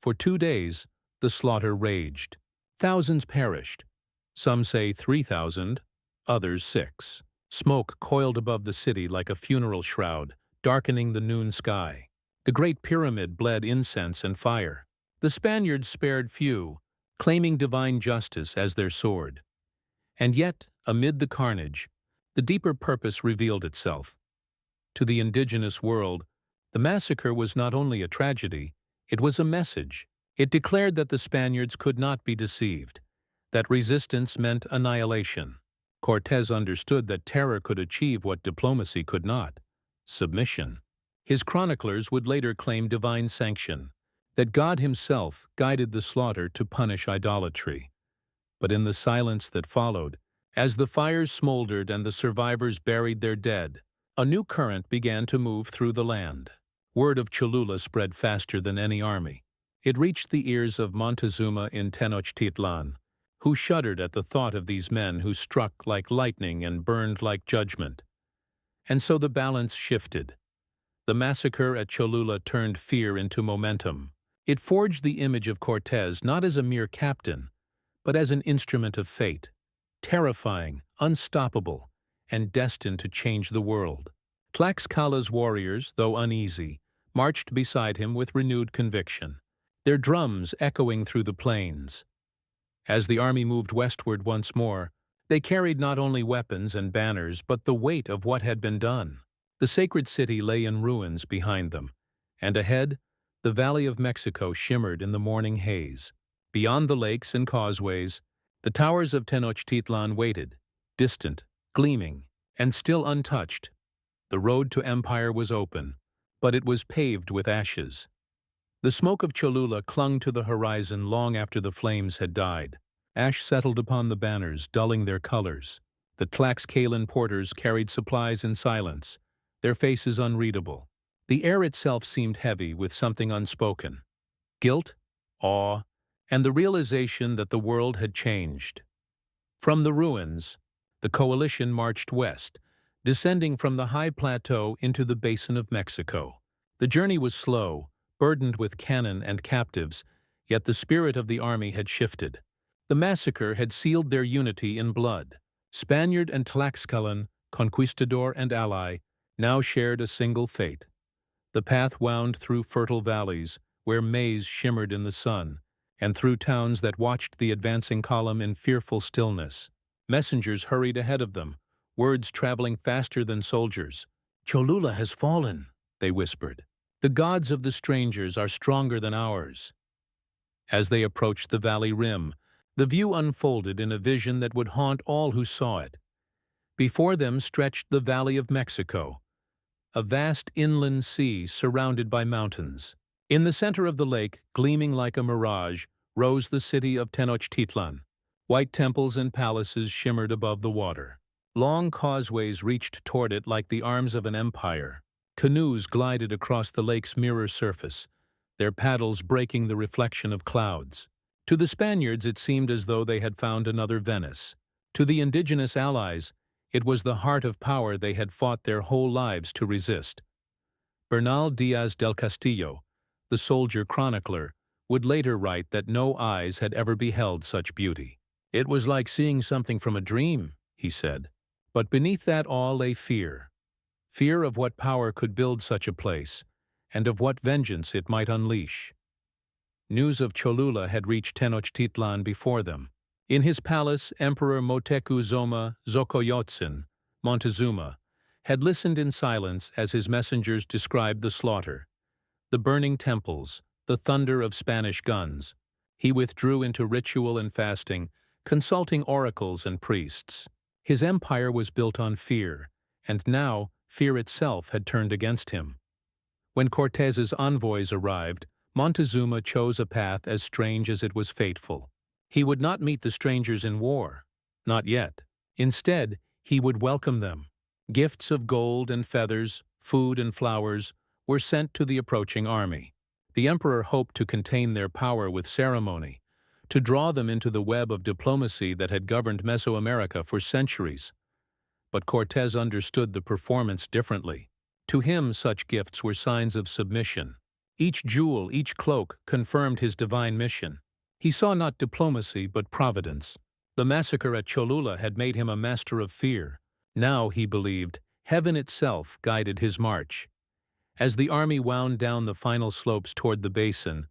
Speaker 1: For 2 days, the slaughter raged. Thousands perished. Some say 3,000, others 6. Smoke coiled above the city like a funeral shroud, darkening the noon sky. The Great Pyramid bled incense and fire. The Spaniards spared few, claiming divine justice as their sword. And yet, amid the carnage, the deeper purpose revealed itself. To the indigenous world, the massacre was not only a tragedy, it was a message. It declared that the Spaniards could not be deceived, that resistance meant annihilation. Cortés understood that terror could achieve what diplomacy could not: submission. His chroniclers would later claim divine sanction. that God himself guided the slaughter to punish idolatry. But in the silence that followed, as the fires smoldered and the survivors buried their dead, a new current began to move through the land. Word of Cholula spread faster than any army. It reached the ears of Moctezuma in Tenochtitlan, who shuddered at the thought of these men who struck like lightning and burned like judgment. And so the balance shifted. The massacre at Cholula turned fear into momentum. It forged the image of Cortés not as a mere captain, but as an instrument of fate, terrifying, unstoppable, and destined to change the world. Tlaxcala's warriors, though uneasy, marched beside him with renewed conviction, their drums echoing through the plains. As the army moved westward once more, they carried not only weapons and banners but the weight of what had been done. The sacred city lay in ruins behind them, and ahead, the Valley of Mexico shimmered in the morning haze. Beyond the lakes and causeways, the towers of Tenochtitlan waited, distant, gleaming, and still untouched. The road to empire was open, but it was paved with ashes. The smoke of Cholula clung to the horizon long after the flames had died. Ash settled upon the banners, dulling their colors. The Tlaxcalan porters carried supplies in silence, their faces unreadable. The air itself seemed heavy with something unspoken. Guilt, awe, and the realization that the world had changed. From the ruins, the coalition marched west, descending from the high plateau into the basin of Mexico. The journey was slow, burdened with cannon and captives, yet the spirit of the army had shifted. The massacre had sealed their unity in blood. Spaniard and Tlaxcalan, conquistador and ally, now shared a single fate. The path wound through fertile valleys, where maize shimmered in the sun, and through towns that watched the advancing column in fearful stillness. Messengers hurried ahead of them, words traveling faster than soldiers. "Cholula has fallen," they whispered. "The gods of the strangers are stronger than ours." As they approached the valley rim, the view unfolded in a vision that would haunt all who saw it. Before them stretched the Valley of Mexico, a vast inland sea surrounded by mountains. In the center of the lake, gleaming like a mirage, rose the city of Tenochtitlan. White temples and palaces shimmered above the water. Long causeways reached toward it like the arms of an empire. Canoes glided across the lake's mirror surface, their paddles breaking the reflection of clouds. To the Spaniards it seemed as though they had found another Venice. To the indigenous allies, it was the heart of power they had fought their whole lives to resist. Bernal Díaz del Castillo, the soldier chronicler, would later write that no eyes had ever beheld such beauty. "It was like seeing something from a dream," he said. But beneath that awe lay fear. Fear of what power could build such a place, and of what vengeance it might unleash. News of Cholula had reached Tenochtitlan before them. In his palace, Emperor Moctezuma II, Montezuma, had listened in silence as his messengers described the slaughter, the burning temples, the thunder of Spanish guns. He withdrew into ritual and fasting, consulting oracles and priests. His empire was built on fear, and now fear itself had turned against him. When Cortés's envoys arrived, Montezuma chose a path as strange as it was fateful. He would not meet the strangers in war, not yet. Instead, he would welcome them. Gifts of gold and feathers, food and flowers were sent to the approaching army. The emperor hoped to contain their power with ceremony, to draw them into the web of diplomacy that had governed Mesoamerica for centuries. But Cortés understood the performance differently. To him, such gifts were signs of submission. Each jewel, each cloak confirmed his divine mission. He saw not diplomacy but providence. The massacre at Cholula had made him a master of fear. Now, he believed, heaven itself guided his march. As the army wound down the final slopes toward the basin,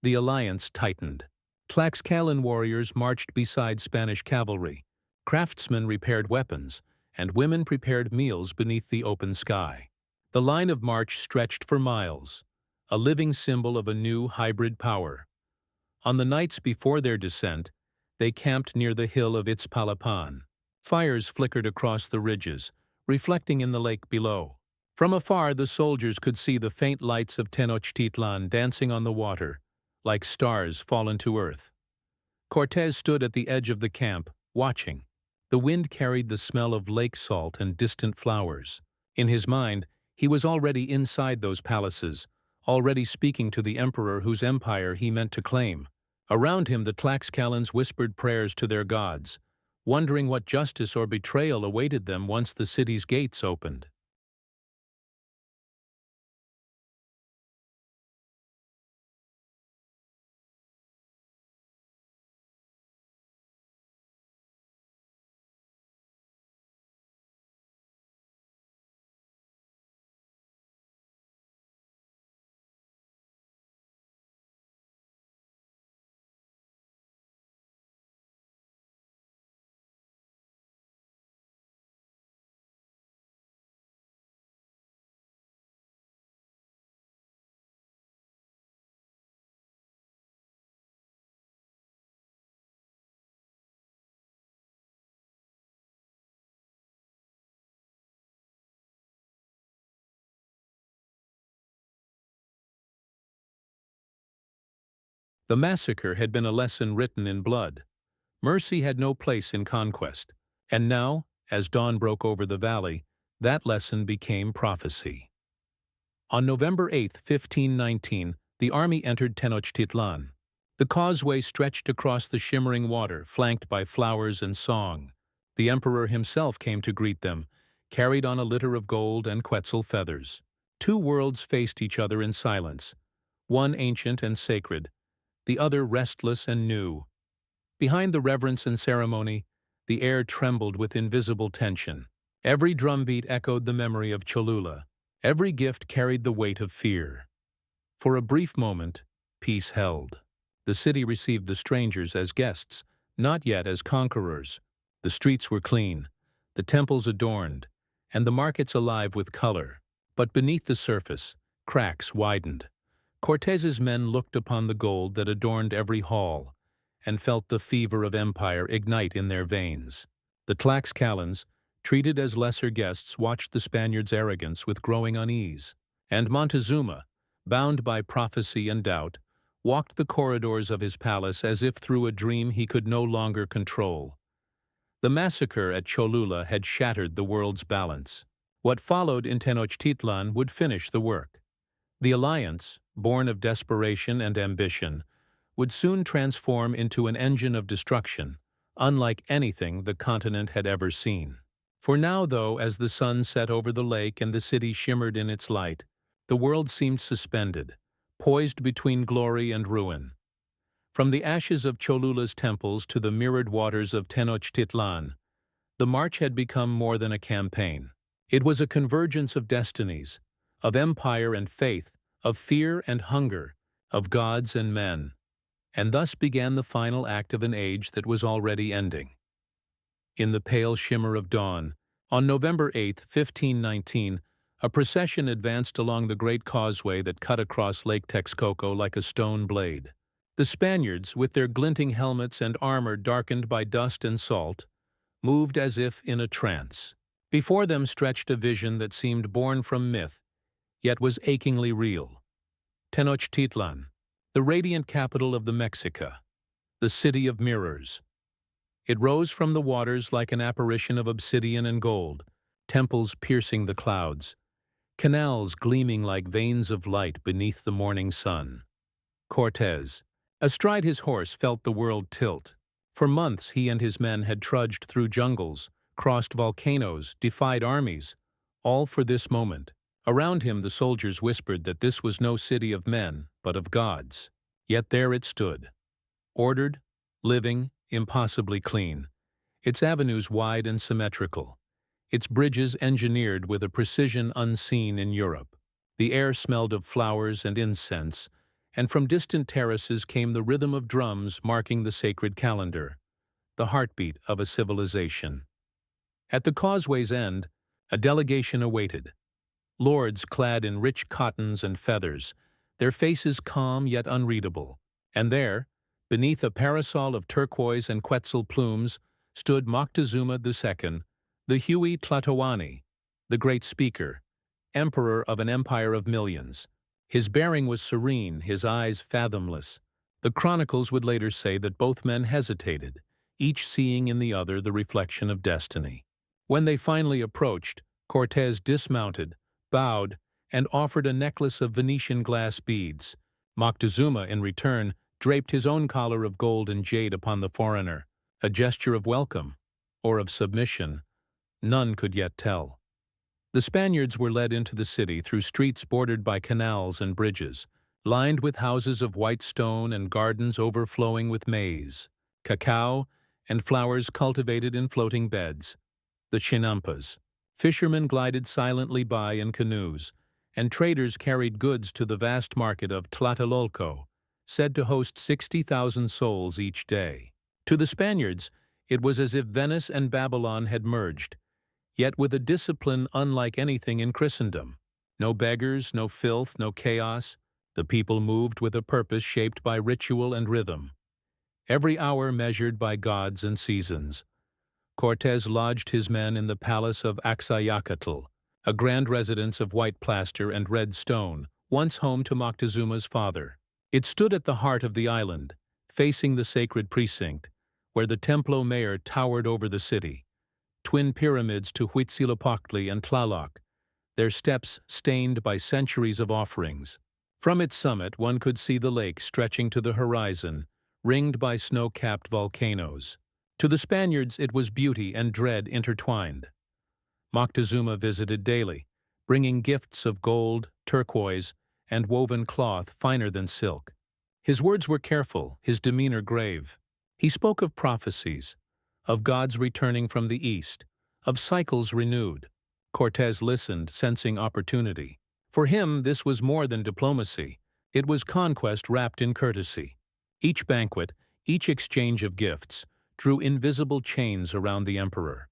Speaker 1: the alliance tightened. Tlaxcalan warriors marched beside Spanish cavalry. Craftsmen repaired weapons, and women prepared meals beneath the open sky. The line of march stretched for miles, a living symbol of a new hybrid power. On the nights before their descent, they camped near the hill of Itzpalapan. Fires flickered across the ridges, reflecting in the lake below. From afar, the soldiers could see the faint lights of Tenochtitlan dancing on the water, like stars fallen to earth. Cortés stood at the edge of the camp, watching. The wind carried the smell of lake salt and distant flowers. In his mind, he was already inside those palaces, already speaking to the emperor whose empire he meant to claim. Around him the Tlaxcalans whispered prayers to their gods, wondering what justice or betrayal awaited them once the city's gates opened. The massacre had been a lesson written in blood. Mercy had no place in conquest. And now, as dawn broke over the valley, that lesson became prophecy. On November 8, 1519, the army entered Tenochtitlan. The causeway stretched across the shimmering water, flanked by flowers and song. The emperor himself came to greet them, carried on a litter of gold and quetzal feathers. Two worlds faced each other in silence, one ancient and sacred, the other restless and new. Behind the reverence and ceremony, the air trembled with invisible tension. Every drumbeat echoed the memory of Cholula. Every gift carried the weight of fear. For a brief moment, peace held. The city received the strangers as guests, not yet as conquerors. The streets were clean, the temples adorned, and the markets alive with color. But beneath the surface, cracks widened. Cortés's men looked upon the gold that adorned every hall, and felt the fever of empire ignite in their veins. The Tlaxcalans, treated as lesser guests, watched the Spaniards' arrogance with growing unease. And Moctezuma, bound by prophecy and doubt, walked the corridors of his palace as if through a dream he could no longer control. The massacre at Cholula had shattered the world's balance. What followed in Tenochtitlan would finish the work. The alliance, born of desperation and ambition, would soon transform into an engine of destruction, unlike anything the continent had ever seen. For now, though, as the sun set over the lake and the city shimmered in its light, the world seemed suspended, poised between glory and ruin. From the ashes of Cholula's temples to the mirrored waters of Tenochtitlan, the march had become more than a campaign. It was a convergence of destinies, of empire and faith, of fear and hunger, of gods and men. And thus began the final act of an age that was already ending. In the pale shimmer of dawn, on November 8, 1519, a procession advanced along the great causeway that cut across Lake Texcoco like a stone blade. The Spaniards, with their glinting helmets and armor darkened by dust and salt, moved as if in a trance. Before them stretched a vision that seemed born from myth, yet was achingly real. Tenochtitlan, the radiant capital of the Mexica, the city of mirrors. It rose from the waters like an apparition of obsidian and gold, temples piercing the clouds, canals gleaming like veins of light beneath the morning sun. Cortés, astride his horse, felt the world tilt. For months he and his men had trudged through jungles, crossed volcanoes, defied armies, all for this moment. Around him the soldiers whispered that this was no city of men, but of gods. Yet there it stood, ordered, living, impossibly clean, its avenues wide and symmetrical, its bridges engineered with a precision unseen in Europe. The air smelled of flowers and incense, and from distant terraces came the rhythm of drums marking the sacred calendar, the heartbeat of a civilization. At the causeway's end, a delegation awaited. Lords clad in rich cottons and feathers, their faces calm yet unreadable. And there, beneath a parasol of turquoise and quetzal plumes, stood Moctezuma II, the Huey Tlatoani, the great speaker, emperor of an empire of millions. His bearing was serene, his eyes fathomless, The chronicles would later say that both men hesitated, each seeing in the other the reflection of destiny. When they finally approached, Cortés dismounted, bowed, and offered a necklace of Venetian glass beads. Moctezuma, in return, draped his own collar of gold and jade upon the foreigner, a gesture of welcome, or of submission. None could yet tell. The Spaniards were led into the city through streets bordered by canals and bridges, lined with houses of white stone and gardens overflowing with maize, cacao, and flowers cultivated in floating beds. The chinampas. Fishermen glided silently by in canoes, and traders carried goods to the vast market of Tlatelolco, said to host 60,000 souls each day. To the Spaniards, it was as if Venice and Babylon had merged, yet with a discipline unlike anything in Christendom. No beggars, no filth, no chaos. The people moved with a purpose shaped by ritual and rhythm. Every hour measured by gods and seasons. Cortés lodged his men in the palace of Axayacatl, a grand residence of white plaster and red stone, once home to Moctezuma's father. It stood at the heart of the island, facing the sacred precinct, where the Templo Mayor towered over the city, twin pyramids to Huitzilopochtli and Tlaloc, their steps stained by centuries of offerings. From its summit one could see the lake stretching to the horizon, ringed by snow-capped volcanoes. To the Spaniards it was beauty and dread intertwined. Moctezuma visited daily, bringing gifts of gold, turquoise, and woven cloth finer than silk. His words were careful, his demeanor grave. He spoke of prophecies, of gods returning from the east, of cycles renewed. Cortés listened, sensing opportunity. For him, this was more than diplomacy. It was conquest wrapped in courtesy. Each banquet, each exchange of gifts, drew invisible chains around the emperor.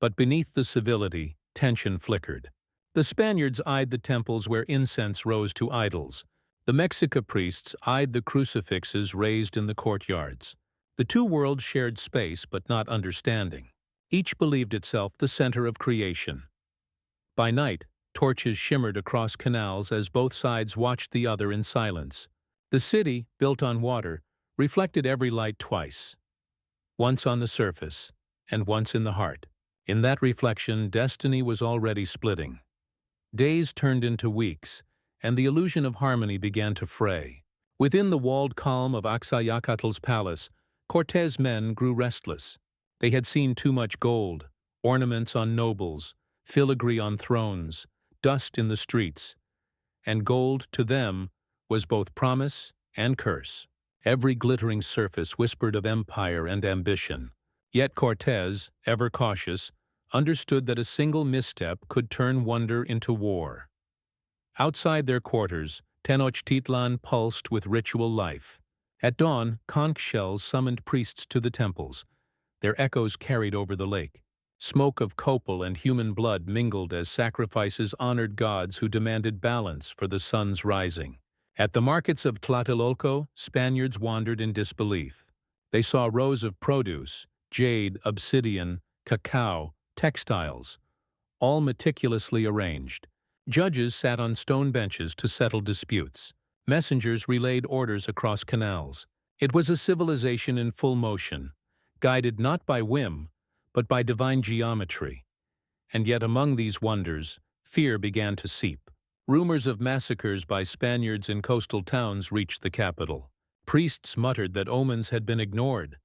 Speaker 1: But beneath the civility, tension flickered. The Spaniards eyed the temples where incense rose to idols. The Mexica priests eyed the crucifixes raised in the courtyards. The two worlds shared space but not understanding. Each believed itself the center of creation. By night, torches shimmered across canals as both sides watched the other in silence. The city, built on water, reflected every light twice, once on the surface and once in the heart. In that reflection, destiny was already splitting. Days turned into weeks, and the illusion of harmony began to fray. Within the walled calm of Axayacatl's palace, Cortés' men grew restless. They had seen too much gold, ornaments on nobles, filigree on thrones, dust in the streets, and gold, to them, was both promise and curse. Every glittering surface whispered of empire and ambition. Yet Cortés, ever cautious, understood that a single misstep could turn wonder into war. Outside their quarters, Tenochtitlan pulsed with ritual life. At dawn, conch shells summoned priests to the temples. Their echoes carried over the lake. Smoke of copal and human blood mingled as sacrifices honored gods who demanded balance for the sun's rising. At the markets of Tlatelolco, Spaniards wandered in disbelief. They saw rows of produce, jade, obsidian, cacao, textiles, all meticulously arranged. Judges sat on stone benches to settle disputes. Messengers relayed orders across canals. It was a civilization in full motion, guided not by whim, but by divine geometry. And yet among these wonders, fear began to seep. Rumors of massacres by Spaniards in coastal towns reached the capital. Priests muttered that omens had been ignored.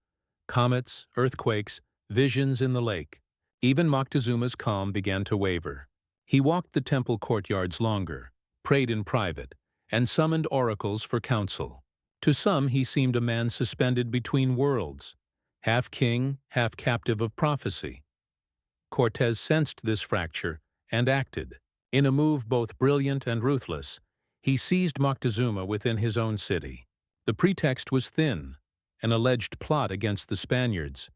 Speaker 1: Comets, earthquakes, visions in the lake. Even Moctezuma's calm began to waver. He walked the temple courtyards longer, prayed in private, and summoned oracles for counsel. To some he seemed a man suspended between worlds, half king, half captive of prophecy. Cortés sensed this fracture and acted. In a move both brilliant and ruthless, he seized Moctezuma within his own city. The pretext was thin, an alleged plot against the Spaniards.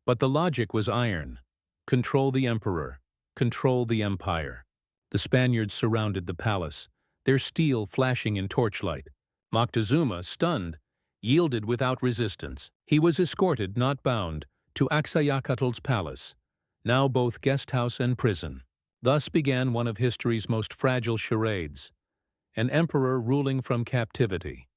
Speaker 1: But the logic was iron. Control the emperor, control the empire. The Spaniards surrounded the palace, their steel flashing in torchlight. Moctezuma, stunned, yielded without resistance. He was escorted, not bound, to Axayacatl's palace, now both guesthouse and prison. Thus began one of history's most fragile charades, an emperor ruling from captivity.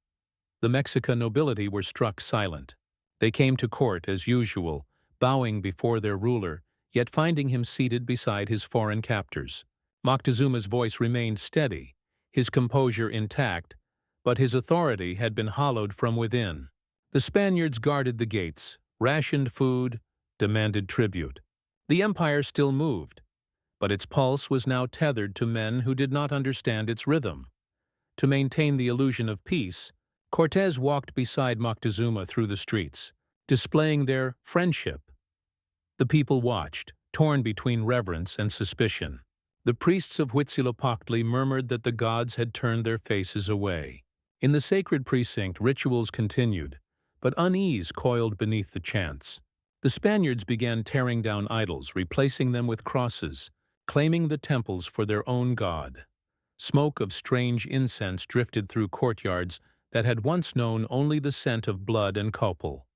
Speaker 1: The Mexica nobility were struck silent. They came to court as usual, bowing before their ruler, yet finding him seated beside his foreign captors. Moctezuma's voice remained steady, his composure intact, but his authority had been hollowed from within. The Spaniards guarded the gates, rationed food, demanded tribute. The empire still moved, but its pulse was now tethered to men who did not understand its rhythm. To maintain the illusion of peace, Cortés walked beside Moctezuma through the streets, displaying their friendship. The people watched, torn between reverence and suspicion. The priests of Huitzilopochtli murmured that the gods had turned their faces away. In the sacred precinct, rituals continued, but unease coiled beneath the chants. The Spaniards began tearing down idols, replacing them with crosses, claiming the temples for their own god. Smoke of strange incense drifted through courtyards that had once known only the scent of blood and copal.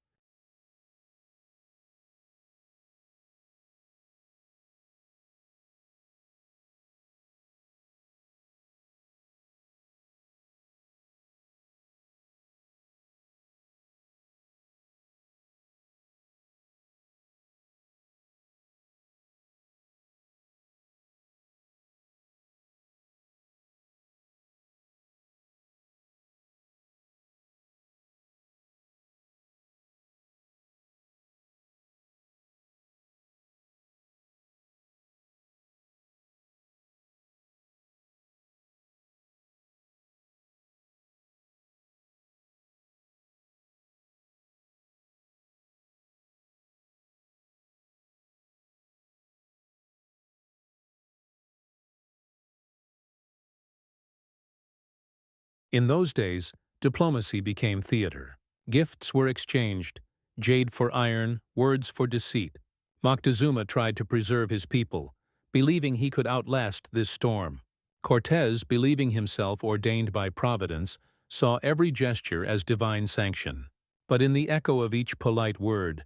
Speaker 1: In those days, diplomacy became theater. Gifts were exchanged, jade for iron, words for deceit. Moctezuma tried to preserve his people, believing he could outlast this storm. Cortés, believing himself ordained by Providence, saw every gesture as divine sanction. But in the echo of each polite word,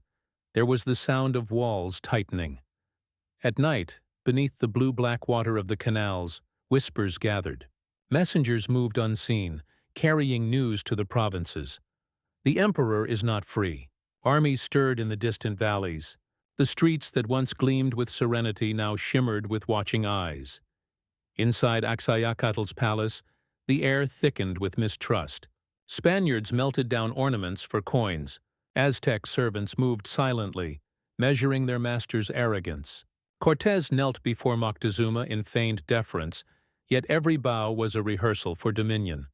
Speaker 1: there was the sound of walls tightening. At night, beneath the blue-black water of the canals, whispers gathered. Messengers moved unseen, carrying news to the provinces. The emperor is not free. Armies stirred in the distant valleys. The streets that once gleamed with serenity now shimmered with watching eyes. Inside Axayacatl's palace, the air thickened with mistrust. Spaniards melted down ornaments for coins. Aztec servants moved silently, measuring their master's arrogance. Cortés knelt before Moctezuma in feigned deference, yet every bow was a rehearsal for dominion.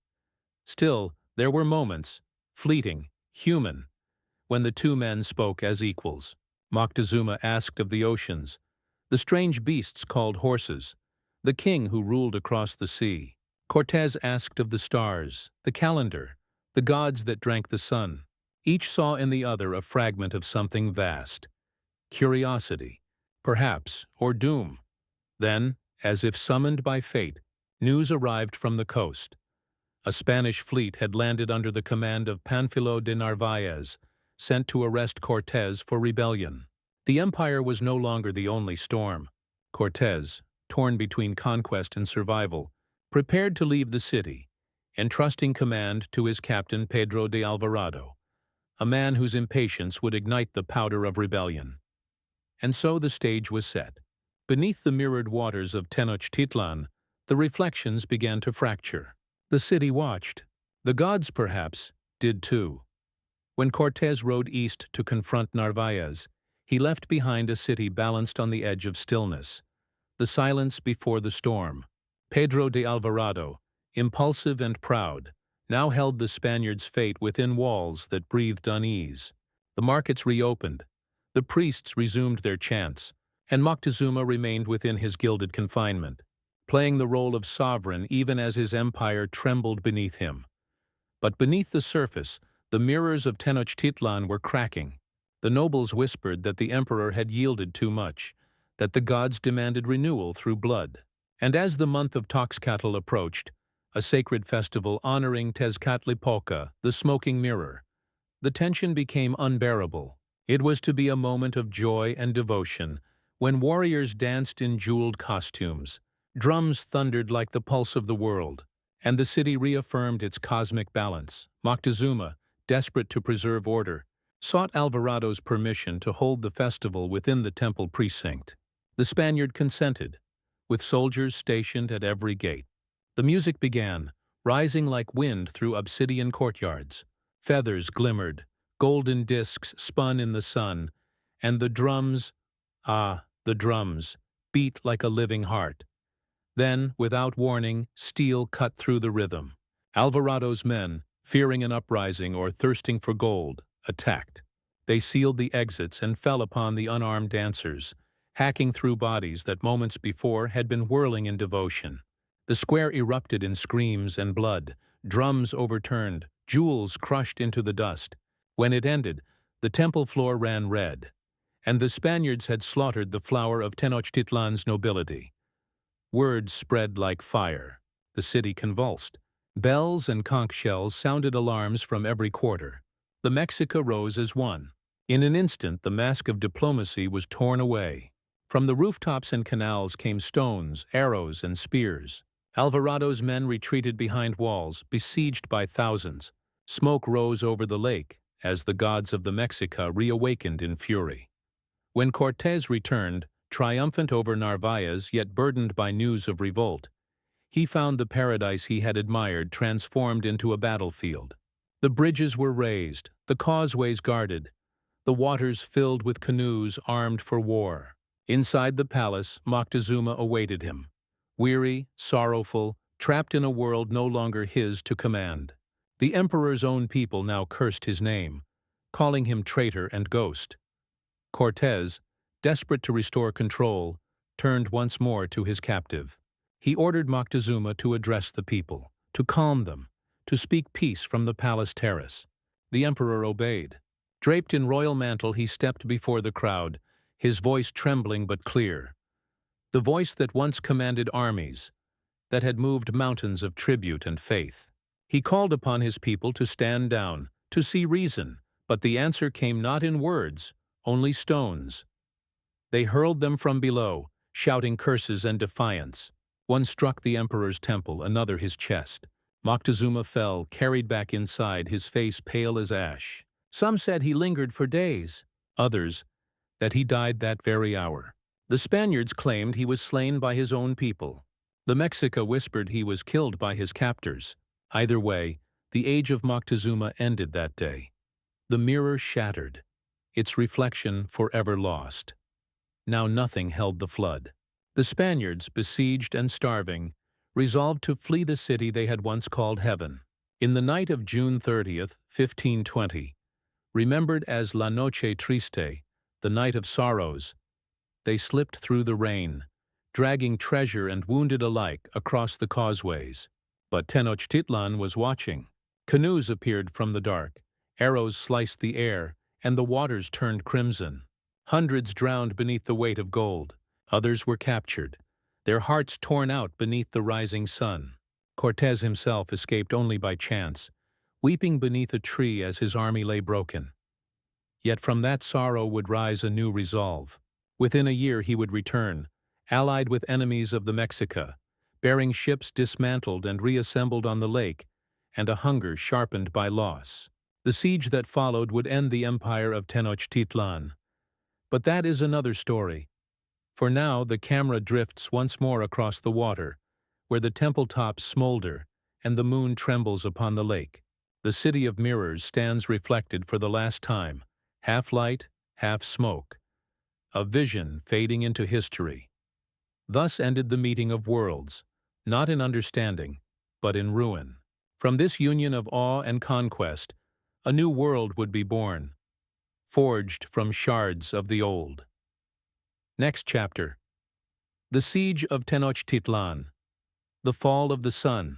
Speaker 1: Still, there were moments, fleeting, human, when the two men spoke as equals. Moctezuma asked of the oceans, the strange beasts called horses, the king who ruled across the sea. Cortés asked of the stars, the calendar, the gods that drank the sun. Each saw in the other a fragment of something vast. Curiosity, perhaps, or doom. Then, as if summoned by fate, news arrived from the coast. A Spanish fleet had landed under the command of Pánfilo de Narváez, sent to arrest Cortés for rebellion. The empire was no longer the only storm. Cortés, torn between conquest and survival, prepared to leave the city, entrusting command to his captain Pedro de Alvarado, a man whose impatience would ignite the powder of rebellion. And so the stage was set. Beneath the mirrored waters of Tenochtitlan, the reflections began to fracture. The city watched. The gods, perhaps, did too. When Cortés rode east to confront Narváez, he left behind a city balanced on the edge of stillness, the silence before the storm. Pedro de Alvarado, impulsive and proud, now held the Spaniards' fate within walls that breathed unease. The markets reopened, the priests resumed their chants, and Moctezuma remained within his gilded confinement, playing the role of sovereign even as his empire trembled beneath him. But beneath the surface, the mirrors of Tenochtitlan were cracking. The nobles whispered that the emperor had yielded too much, that the gods demanded renewal through blood. And as the month of Tlaxcalan approached, a sacred festival honoring Tezcatlipoca, the smoking mirror, the tension became unbearable. It was to be a moment of joy and devotion, when warriors danced in jeweled costumes, drums thundered like the pulse of the world, and the city reaffirmed its cosmic balance. Moctezuma, desperate to preserve order, sought Alvarado's permission to hold the festival within the temple precinct. The Spaniard consented, with soldiers stationed at every gate. The music began, rising like wind through obsidian courtyards. Feathers glimmered, golden discs spun in the sun, and the drums, the drums, beat like a living heart. Then, without warning, steel cut through the rhythm. Alvarado's men, fearing an uprising or thirsting for gold, attacked. They sealed the exits and fell upon the unarmed dancers, hacking through bodies that moments before had been whirling in devotion. The square erupted in screams and blood, drums overturned, jewels crushed into the dust. When it ended, the temple floor ran red, and the Spaniards had slaughtered the flower of Tenochtitlan's nobility. Words spread like fire. The city convulsed. Bells and conch shells sounded alarms from every quarter. The Mexica rose as one. In an instant, the mask of diplomacy was torn away. From the rooftops and canals came stones, arrows, and spears. Alvarado's men retreated behind walls, besieged by thousands. Smoke rose over the lake as the gods of the Mexica reawakened in fury. When Cortés returned, triumphant over Narvaez yet burdened by news of revolt, he found the paradise he had admired transformed into a battlefield. The bridges were raised, the causeways guarded, the waters filled with canoes armed for war. Inside the palace, Moctezuma awaited him, weary, sorrowful, trapped in a world no longer his to command. The emperor's own people now cursed his name, calling him traitor and ghost. Cortés, desperate to restore control, turned once more to his captive. He ordered Moctezuma to address the people, to calm them, to speak peace from the palace terrace. The emperor obeyed. Draped in royal mantle, he stepped before the crowd, his voice trembling but clear. The voice that once commanded armies, that had moved mountains of tribute and faith. He called upon his people to stand down, to see reason, but the answer came not in words, only stones. They hurled them from below, shouting curses and defiance. One struck the emperor's temple, another his chest. Moctezuma fell, carried back inside, his face pale as ash. Some said he lingered for days, others that he died that very hour. The Spaniards claimed he was slain by his own people. The Mexica whispered he was killed by his captors. Either way, the age of Moctezuma ended that day. The mirror shattered, its reflection forever lost. Now nothing held the flood. The Spaniards, besieged and starving, resolved to flee the city they had once called heaven. In the night of June 30th, 1520, remembered as La Noche Triste, the night of sorrows, they slipped through the rain, dragging treasure and wounded alike across the causeways. But Tenochtitlan was watching. Canoes appeared from the dark, arrows sliced the air, and the waters turned crimson. Hundreds drowned beneath the weight of gold. Others were captured, their hearts torn out beneath the rising sun. Cortés himself escaped only by chance, weeping beneath a tree as his army lay broken. Yet from that sorrow would rise a new resolve. Within a year he would return, allied with enemies of the Mexica, bearing ships dismantled and reassembled on the lake, and a hunger sharpened by loss. The siege that followed would end the empire of Tenochtitlan. But that is another story. For now, the camera drifts once more across the water, where the temple tops smolder and the moon trembles upon the lake. The city of mirrors stands reflected for the last time, half light, half smoke, a vision fading into history. Thus ended the meeting of worlds, not in understanding, but in ruin. From this union of awe and conquest, a new world would be born, forged from shards of the old. Next chapter. The Siege of Tenochtitlan. The Fall of the Sun.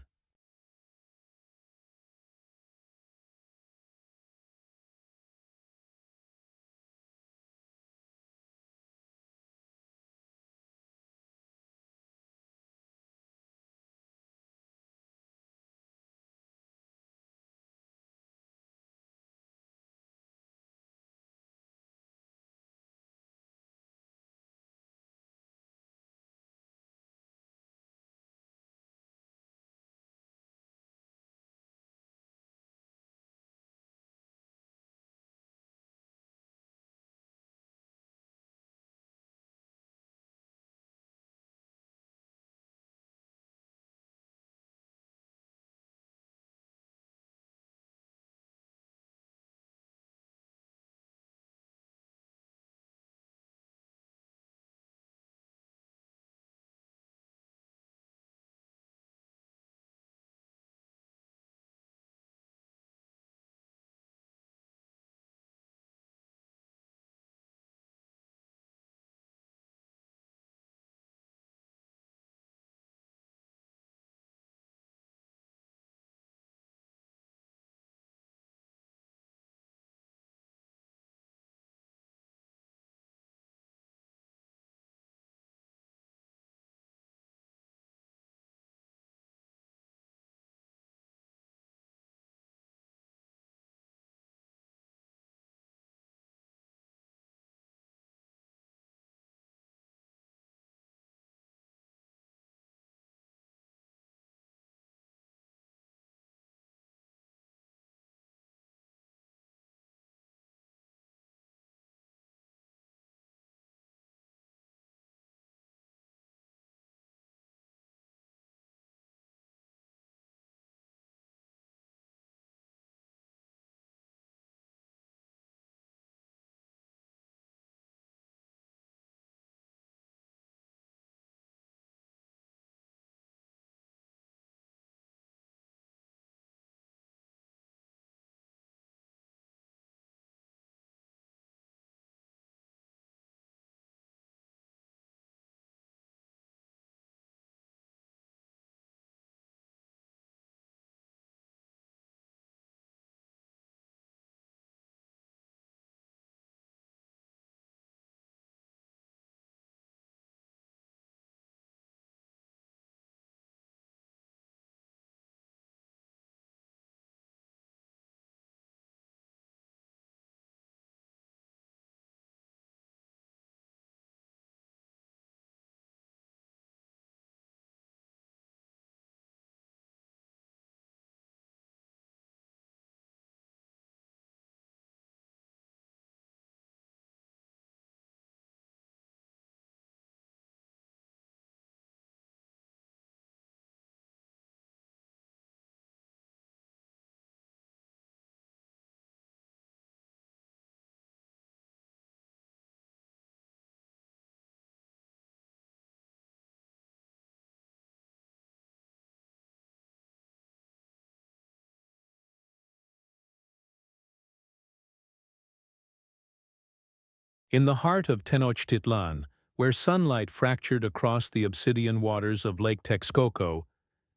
Speaker 1: In the heart of Tenochtitlan, where sunlight fractured across the obsidian waters of Lake Texcoco,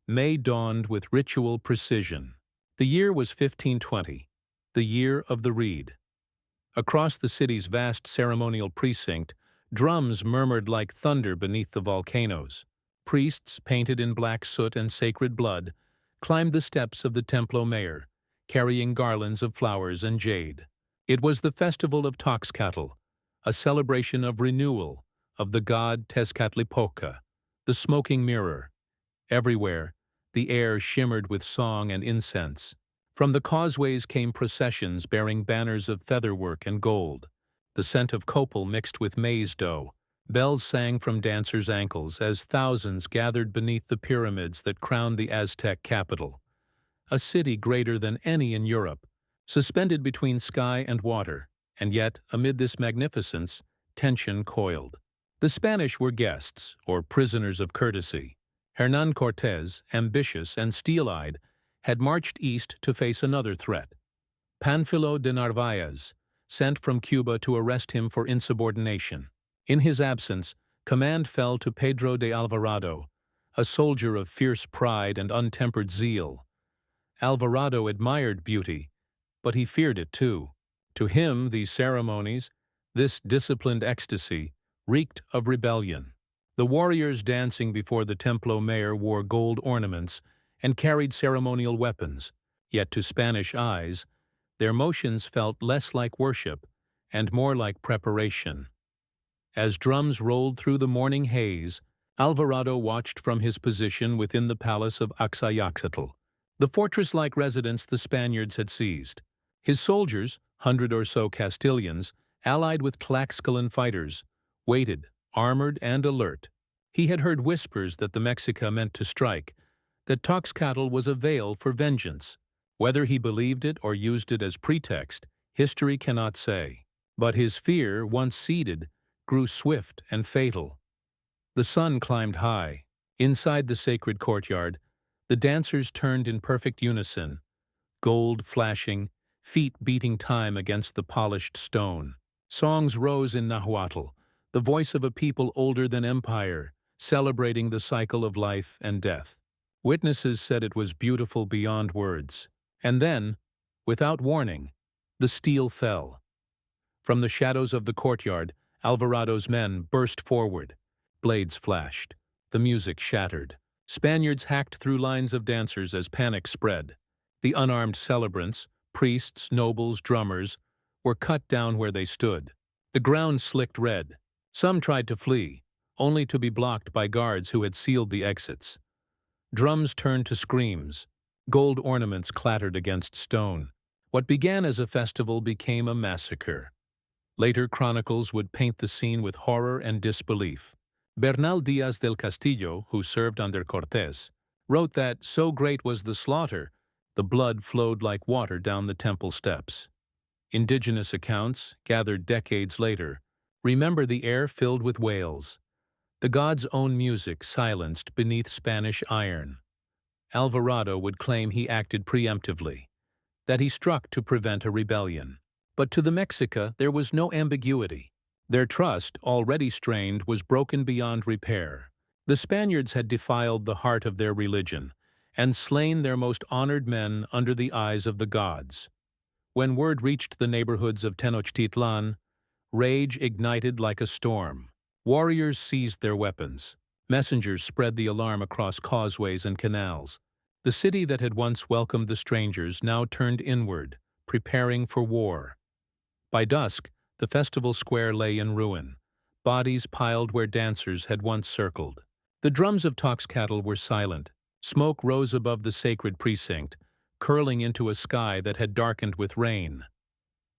Speaker 1: May dawned with ritual precision. The year was 1520, the year of the reed. Across the city's vast ceremonial precinct, drums murmured like thunder beneath the volcanoes. Priests, painted in black soot and sacred blood, climbed the steps of the Templo Mayor, carrying garlands of flowers and jade. It was the festival of Tlaxcalan, a celebration of renewal of the god Tezcatlipoca, the smoking mirror. Everywhere, the air shimmered with song and incense. From the causeways came processions bearing banners of featherwork and gold, the scent of copal mixed with maize dough. Bells sang from dancers' ankles as thousands gathered beneath the pyramids that crowned the Aztec capital, a city greater than any in Europe, suspended between sky and water, and yet, amid this magnificence, tension coiled. The Spanish were guests, or prisoners of courtesy. Hernán Cortés, ambitious and steel-eyed, had marched east to face another threat. Pánfilo de Narváez, sent from Cuba to arrest him for insubordination. In his absence, command fell to Pedro de Alvarado, a soldier of fierce pride and untempered zeal. Alvarado admired beauty, but he feared it too. To him, these ceremonies, this disciplined ecstasy, reeked of rebellion. The warriors dancing before the Templo Mayor wore gold ornaments and carried ceremonial weapons, yet to Spanish eyes, their motions felt less like worship and more like preparation. As drums rolled through the morning haze, Alvarado watched from his position within the palace of Axayaxatl, the fortress-like residence the Spaniards had seized. His soldiers, 100 or so Castilians, allied with Tlaxcalan fighters, waited, armored and alert. He had heard whispers that the Mexica meant to strike, that Tlaxcalan was a veil for vengeance. Whether he believed it or used it as pretext, history cannot say. But his fear, once seeded, grew swift and fatal. The sun climbed high. Inside the sacred courtyard, the dancers turned in perfect unison, gold flashing, feet beating time against the polished stone. Songs rose in Nahuatl, the voice of a people older than empire, celebrating the cycle of life and death. Witnesses said it was beautiful beyond words. And then, without warning, the steel fell. From the shadows of the courtyard, Alvarado's men burst forward. Blades flashed. The music shattered. Spaniards hacked through lines of dancers as panic spread. The unarmed celebrants, priests, nobles, drummers, were cut down where they stood. The ground slicked red. Some tried to flee, only to be blocked by guards who had sealed the exits. Drums turned to screams. Gold ornaments clattered against stone. What began as a festival became a massacre. Later chronicles would paint the scene with horror and disbelief. Bernal Díaz del Castillo, who served under Cortés, wrote that, so great was the slaughter, the blood flowed like water down the temple steps. Indigenous accounts, gathered decades later, remember the air filled with wails, the god's own music silenced beneath Spanish iron. Alvarado would claim he acted preemptively, that he struck to prevent a rebellion. But to the Mexica there was no ambiguity. Their trust, already strained, was broken beyond repair. The Spaniards had defiled the heart of their religion and slain their most honored men under the eyes of the gods. When word reached the neighborhoods of Tenochtitlan, rage ignited like a storm. Warriors seized their weapons. Messengers spread the alarm across causeways and canals. The city that had once welcomed the strangers now turned inward, preparing for war. By dusk, the festival square lay in ruin, bodies piled where dancers had once circled. The drums of Tlaxcalan were silent. Smoke rose above the sacred precinct, curling into a sky that had darkened with rain.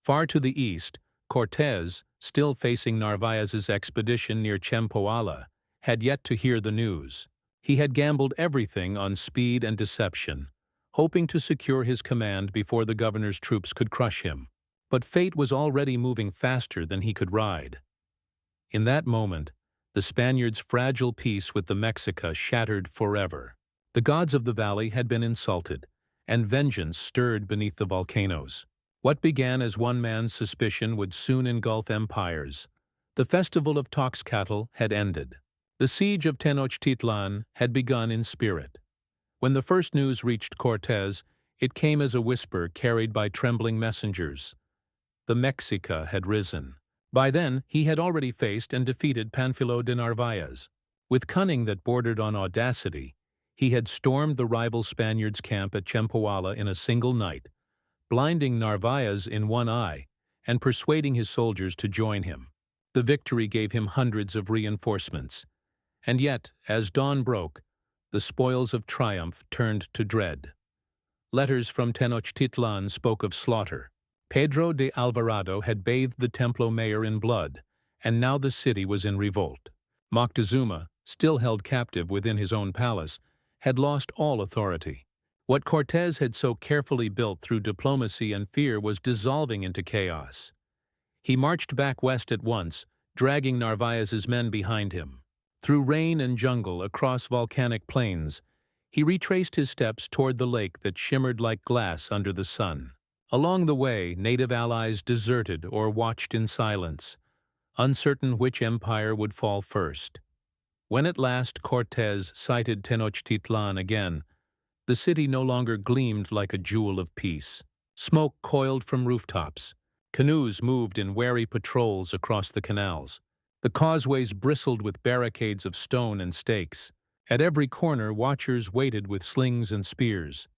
Speaker 1: Far to the east, Cortés, still facing Narváez's expedition near Chempoala, had yet to hear the news. He had gambled everything on speed and deception, hoping to secure his command before the governor's troops could crush him. But fate was already moving faster than he could ride. In that moment, the Spaniards' fragile peace with the Mexica shattered forever. The gods of the valley had been insulted, and vengeance stirred beneath the volcanoes. What began as one man's suspicion would soon engulf empires. The festival of Tlaxcalan had ended. The Siege of Tenochtitlan had begun in spirit. When the first news reached Cortés, it came as a whisper carried by trembling messengers. The Mexica had risen. By then, he had already faced and defeated Pánfilo de Narvaez. With cunning that bordered on audacity, he had stormed the rival Spaniards' camp at Chempoala in a single night, blinding Narvaez in one eye and persuading his soldiers to join him. The victory gave him hundreds of reinforcements. And yet, as dawn broke, the spoils of triumph turned to dread. Letters from Tenochtitlan spoke of slaughter. Pedro de Alvarado had bathed the Templo Mayor in blood, and now the city was in revolt. Moctezuma, still held captive within his own palace, had lost all authority. What Cortés had so carefully built through diplomacy and fear was dissolving into chaos. He marched back west at once, dragging Narvaez's men behind him. Through rain and jungle, across volcanic plains, he retraced his steps toward the lake that shimmered like glass under the sun. Along the way, native allies deserted or watched in silence, uncertain which empire would fall first. When at last Cortés sighted Tenochtitlan again, the city no longer gleamed like a jewel of peace. Smoke coiled from rooftops. Canoes moved in wary patrols across the canals. The causeways bristled with barricades of stone and stakes. At every corner, watchers waited with slings and spears.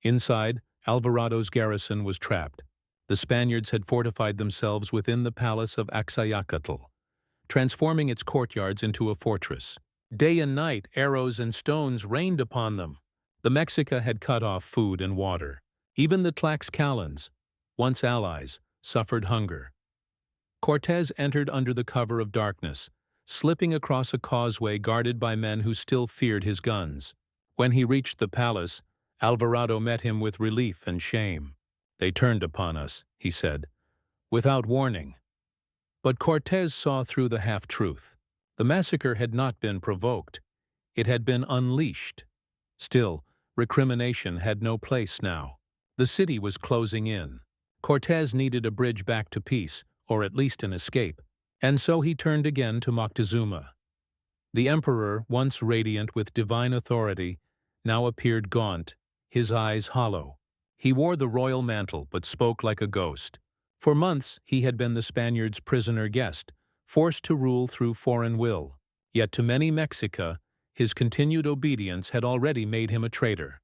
Speaker 1: Inside, Alvarado's garrison was trapped. The Spaniards had fortified themselves within the palace of Axayacatl, transforming its courtyards into a fortress. Day and night, arrows and stones rained upon them. The Mexica had cut off food and water. Even the Tlaxcalans, once allies, suffered hunger. Cortés entered under the cover of darkness, slipping across a causeway guarded by men who still feared his guns. When he reached the palace, Alvarado met him with relief and shame. "They turned upon us," he said, "without warning." But Cortés saw through the half-truth. The massacre had not been provoked. It had been unleashed. Still, recrimination had no place now. The city was closing in. Cortés needed a bridge back to peace, or at least an escape, and so he turned again to Moctezuma. The emperor, once radiant with divine authority, now appeared gaunt, his eyes hollow. He wore the royal mantle but spoke like a ghost. For months he had been the Spaniards' prisoner guest, forced to rule through foreign will. Yet to many Mexica, his continued obedience had already made him a traitor.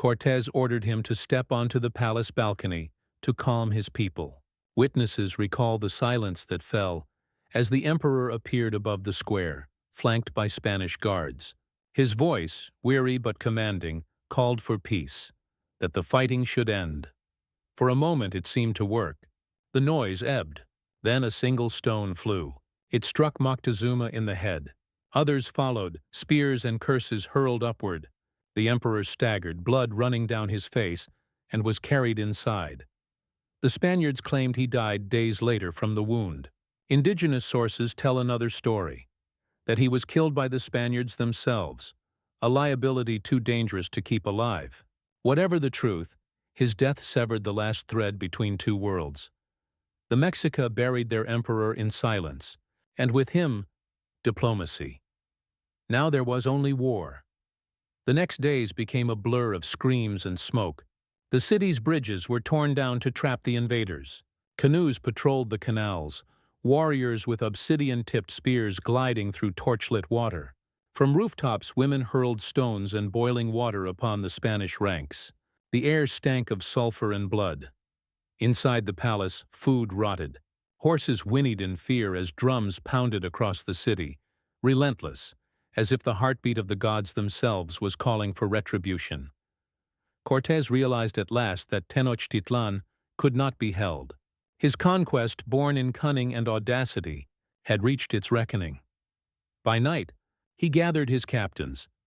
Speaker 1: Cortés ordered him to step onto the palace balcony to calm his people. Witnesses recall the silence that fell as the emperor appeared above the square, flanked by Spanish guards. His voice, weary but commanding, called for peace, that the fighting should end. For a moment it seemed to work. The noise ebbed. Then a single stone flew. It struck Moctezuma in the head. Others followed, spears and curses hurled upward. The emperor staggered, blood running down his face, and was carried inside. The Spaniards claimed he died days later from the wound. Indigenous sources tell another story, that he was killed by the Spaniards themselves, a liability too dangerous to keep alive. Whatever the truth, his death severed the last thread between two worlds. The Mexica buried their emperor in silence, and with him, diplomacy. Now there was only war. The next days became a blur of screams and smoke. The city's bridges were torn down to trap the invaders. Canoes patrolled the canals, warriors with obsidian-tipped spears gliding through torchlit water. From rooftops, women hurled stones and boiling water upon the Spanish ranks. The air stank of sulfur and blood. Inside the palace, food rotted. Horses whinnied in fear as drums pounded across the city, relentless, as if the heartbeat of the gods themselves was calling for retribution. Cortés realized at last that Tenochtitlan could not be held. His conquest, born in cunning and audacity, had reached its reckoning. By night, he gathered his captains,